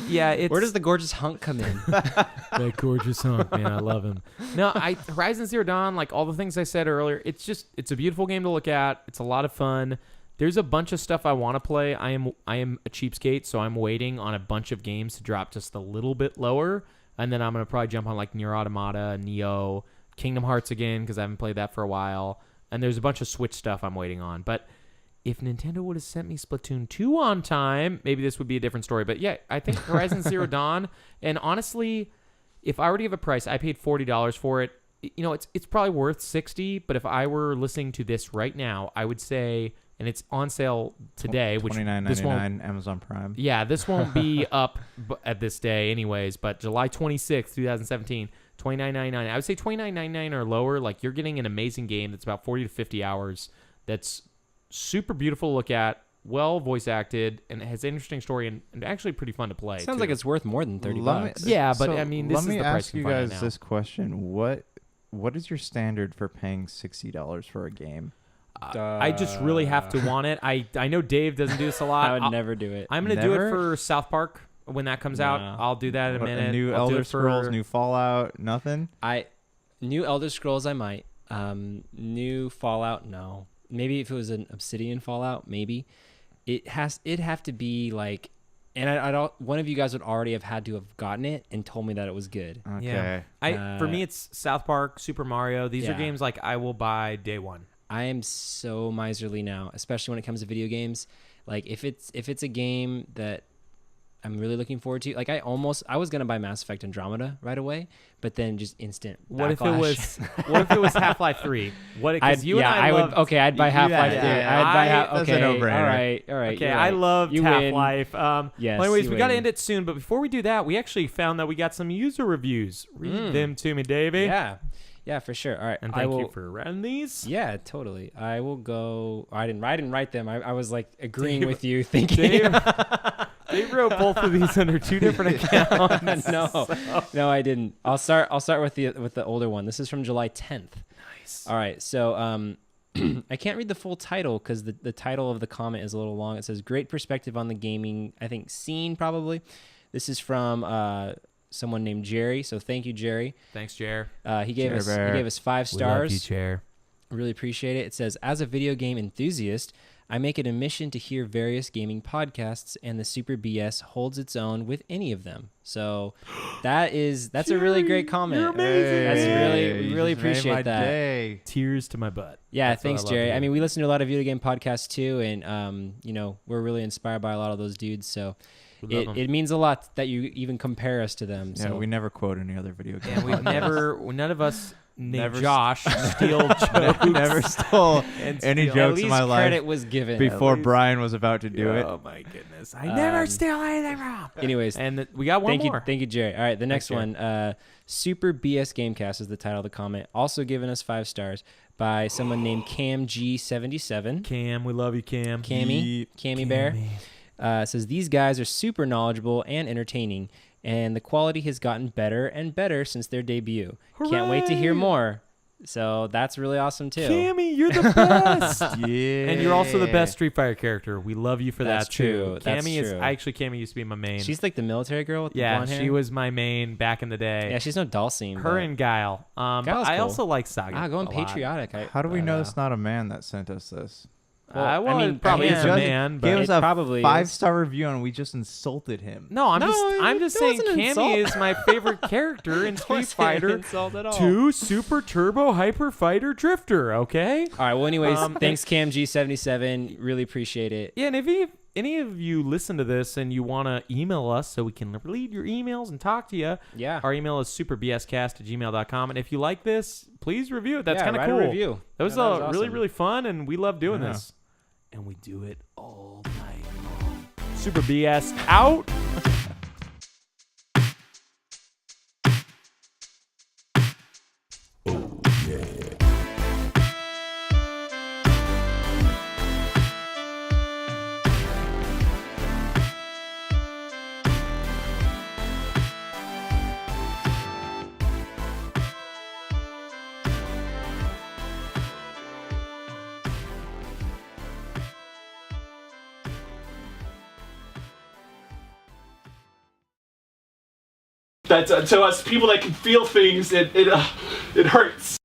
Yeah, it's Where does the gorgeous hunk come in? that gorgeous hunk, man. I love him. No, Horizon Zero Dawn, like all the things I said earlier, it's a beautiful game to look at. It's a lot of fun. There's a bunch of stuff I want to play. I am a cheapskate, so I'm waiting on a bunch of games to drop just a little bit lower, and then I'm gonna probably jump on like Nier Automata, Neo, Kingdom Hearts again because I haven't played that for a while. And there's a bunch of Switch stuff I'm waiting on. But if Nintendo would have sent me Splatoon 2 on time, maybe this would be a different story. But yeah, I think Horizon Zero Dawn. And honestly, if I were to give a price, I paid $40 for it. It's probably worth $60. But if I were listening to this right now, I would say, and it's on sale today, which this won't. $29.99 Amazon Prime. Yeah, this won't be up at this day, anyways. But July 26th, 2017. $29.99. I would say $29.99 or lower. Like, you're getting an amazing game that's about 40 to 50 hours. That's super beautiful to look at, well voice acted, and it has an interesting story and actually pretty fun to play. Sounds too. like it's worth more than $30. Yeah, but I mean, this let is me the price ask you you can find it guys now. this question: What is your standard for paying $60 for a game? I just really have to want it. I know Dave doesn't do this a lot. I would never do it. I'm going to do it Never? for South Park when that comes out. No. I'll do that in a What, minute. new I'll do Elder it for- Scrolls, new Fallout, nothing. New Elder Scrolls, I might. New Fallout, no. Maybe if it was an Obsidian Fallout, maybe. It'd have to be like, and I don't. One of you guys would already have had to have gotten it and told me that it was good. Okay. Yeah. For me, it's South Park, Super Mario. These are Yeah. games like I will buy day one. I am so miserly now, especially when it comes to video games. Like if it's a game that I'm really looking forward to, like I was gonna buy Mass Effect Andromeda right away, but then just instant What if it backlash. was? What if it was Half-Life 3? What? Because you and I would. loved, Okay, I'd buy Half-Life. yeah. I'd buy That's a okay, no-brainer. all right. Okay, you're I right. loved You win. Half-Life. Yes, Well, anyways, you we got to win. end it soon, but before we do that, we actually found that we got some user reviews. Read them to me, Davey. Yeah, for sure. All right, And I thank will, you for running these. Yeah, totally. I will go. I didn't write them. I was like agreeing Dave- with you, thinking. They wrote both of these under two different accounts. No, I didn't. I'll start with the older one. This is from July 10th. Nice. All right, so I can't read the full title because the title of the comment is a little long. It says great perspective on the gaming, I think, scene probably. This is from someone named Jerry. So thank you, Jerry. Thanks, Jer. He gave Jerry Bear. us 5 We love you, stars. Jer. Really appreciate it. It says, as a video game enthusiast, I make it a mission to hear various gaming podcasts, and the Super BS holds its own with any of them. So that's a really great comment. You're amazing. That's Hey, we you really just made appreciate my that. day. Tears to my butt. Yeah, That's what thanks, I love Jerry. to I hear. mean, we listen to a lot of video game podcasts too, and we're really inspired by a lot of those dudes. So We love 'em. it means a lot that you even compare us to them. Yeah, So we never quote any other video game. And we've none of us named Never Josh steal jokes. never stole any steal. at jokes least in my credit life was given. before least- Brian was about to do it. Oh my goodness! I never steal anything from. Anyways, And we got one thank more. you, thank you, Jerry. All right, the next Jerry. one, Super BS Gamecast is the title of the comment. Also given us 5 stars by someone named Cam G77. Cam, we love you, Cam. Cammy Bear. Says these guys are super knowledgeable and entertaining, and the quality has gotten better and better since their debut. Can't wait to hear Hooray! more. So that's really awesome too. Cammy, you're the best. Yeah. And you're also the best Street Fighter character. We love you for That's that true. too. That's Cammy is true. Cammy used to be my main. She's like the military girl with the yeah, blonde hair. she was my main back in the day. Yeah, she's no Dulcine. Her but- and Guile. But Guile's I cool. also like Saga. going a lot. patriotic. How do we but, know it's not a man that sent us this? Well, Well, I it mean, probably Cam is a man, Gave but us It a probably is. 5-star review and we just insulted him. no, I'm No, just it saying wasn't an Cammy insult. is my favorite character in Street wasn't an Fighter insult at all. 2 Super Turbo Hyper Fighter Drifter. Okay. All right. Well, anyways, Um, thanks, Cam G77. Really appreciate it. Yeah, and if any of you listen to this and you want to email us so we can read your emails and talk to you, Yeah. our email is superbscast@gmail.com. And if you like this, please review it. That's Yeah, kind of write a cool. review. That was, Yeah, that was really, awesome. really fun, and we love doing Yeah. this. And we do it all night long. Super BS out. That's to us people that can feel things. It hurts.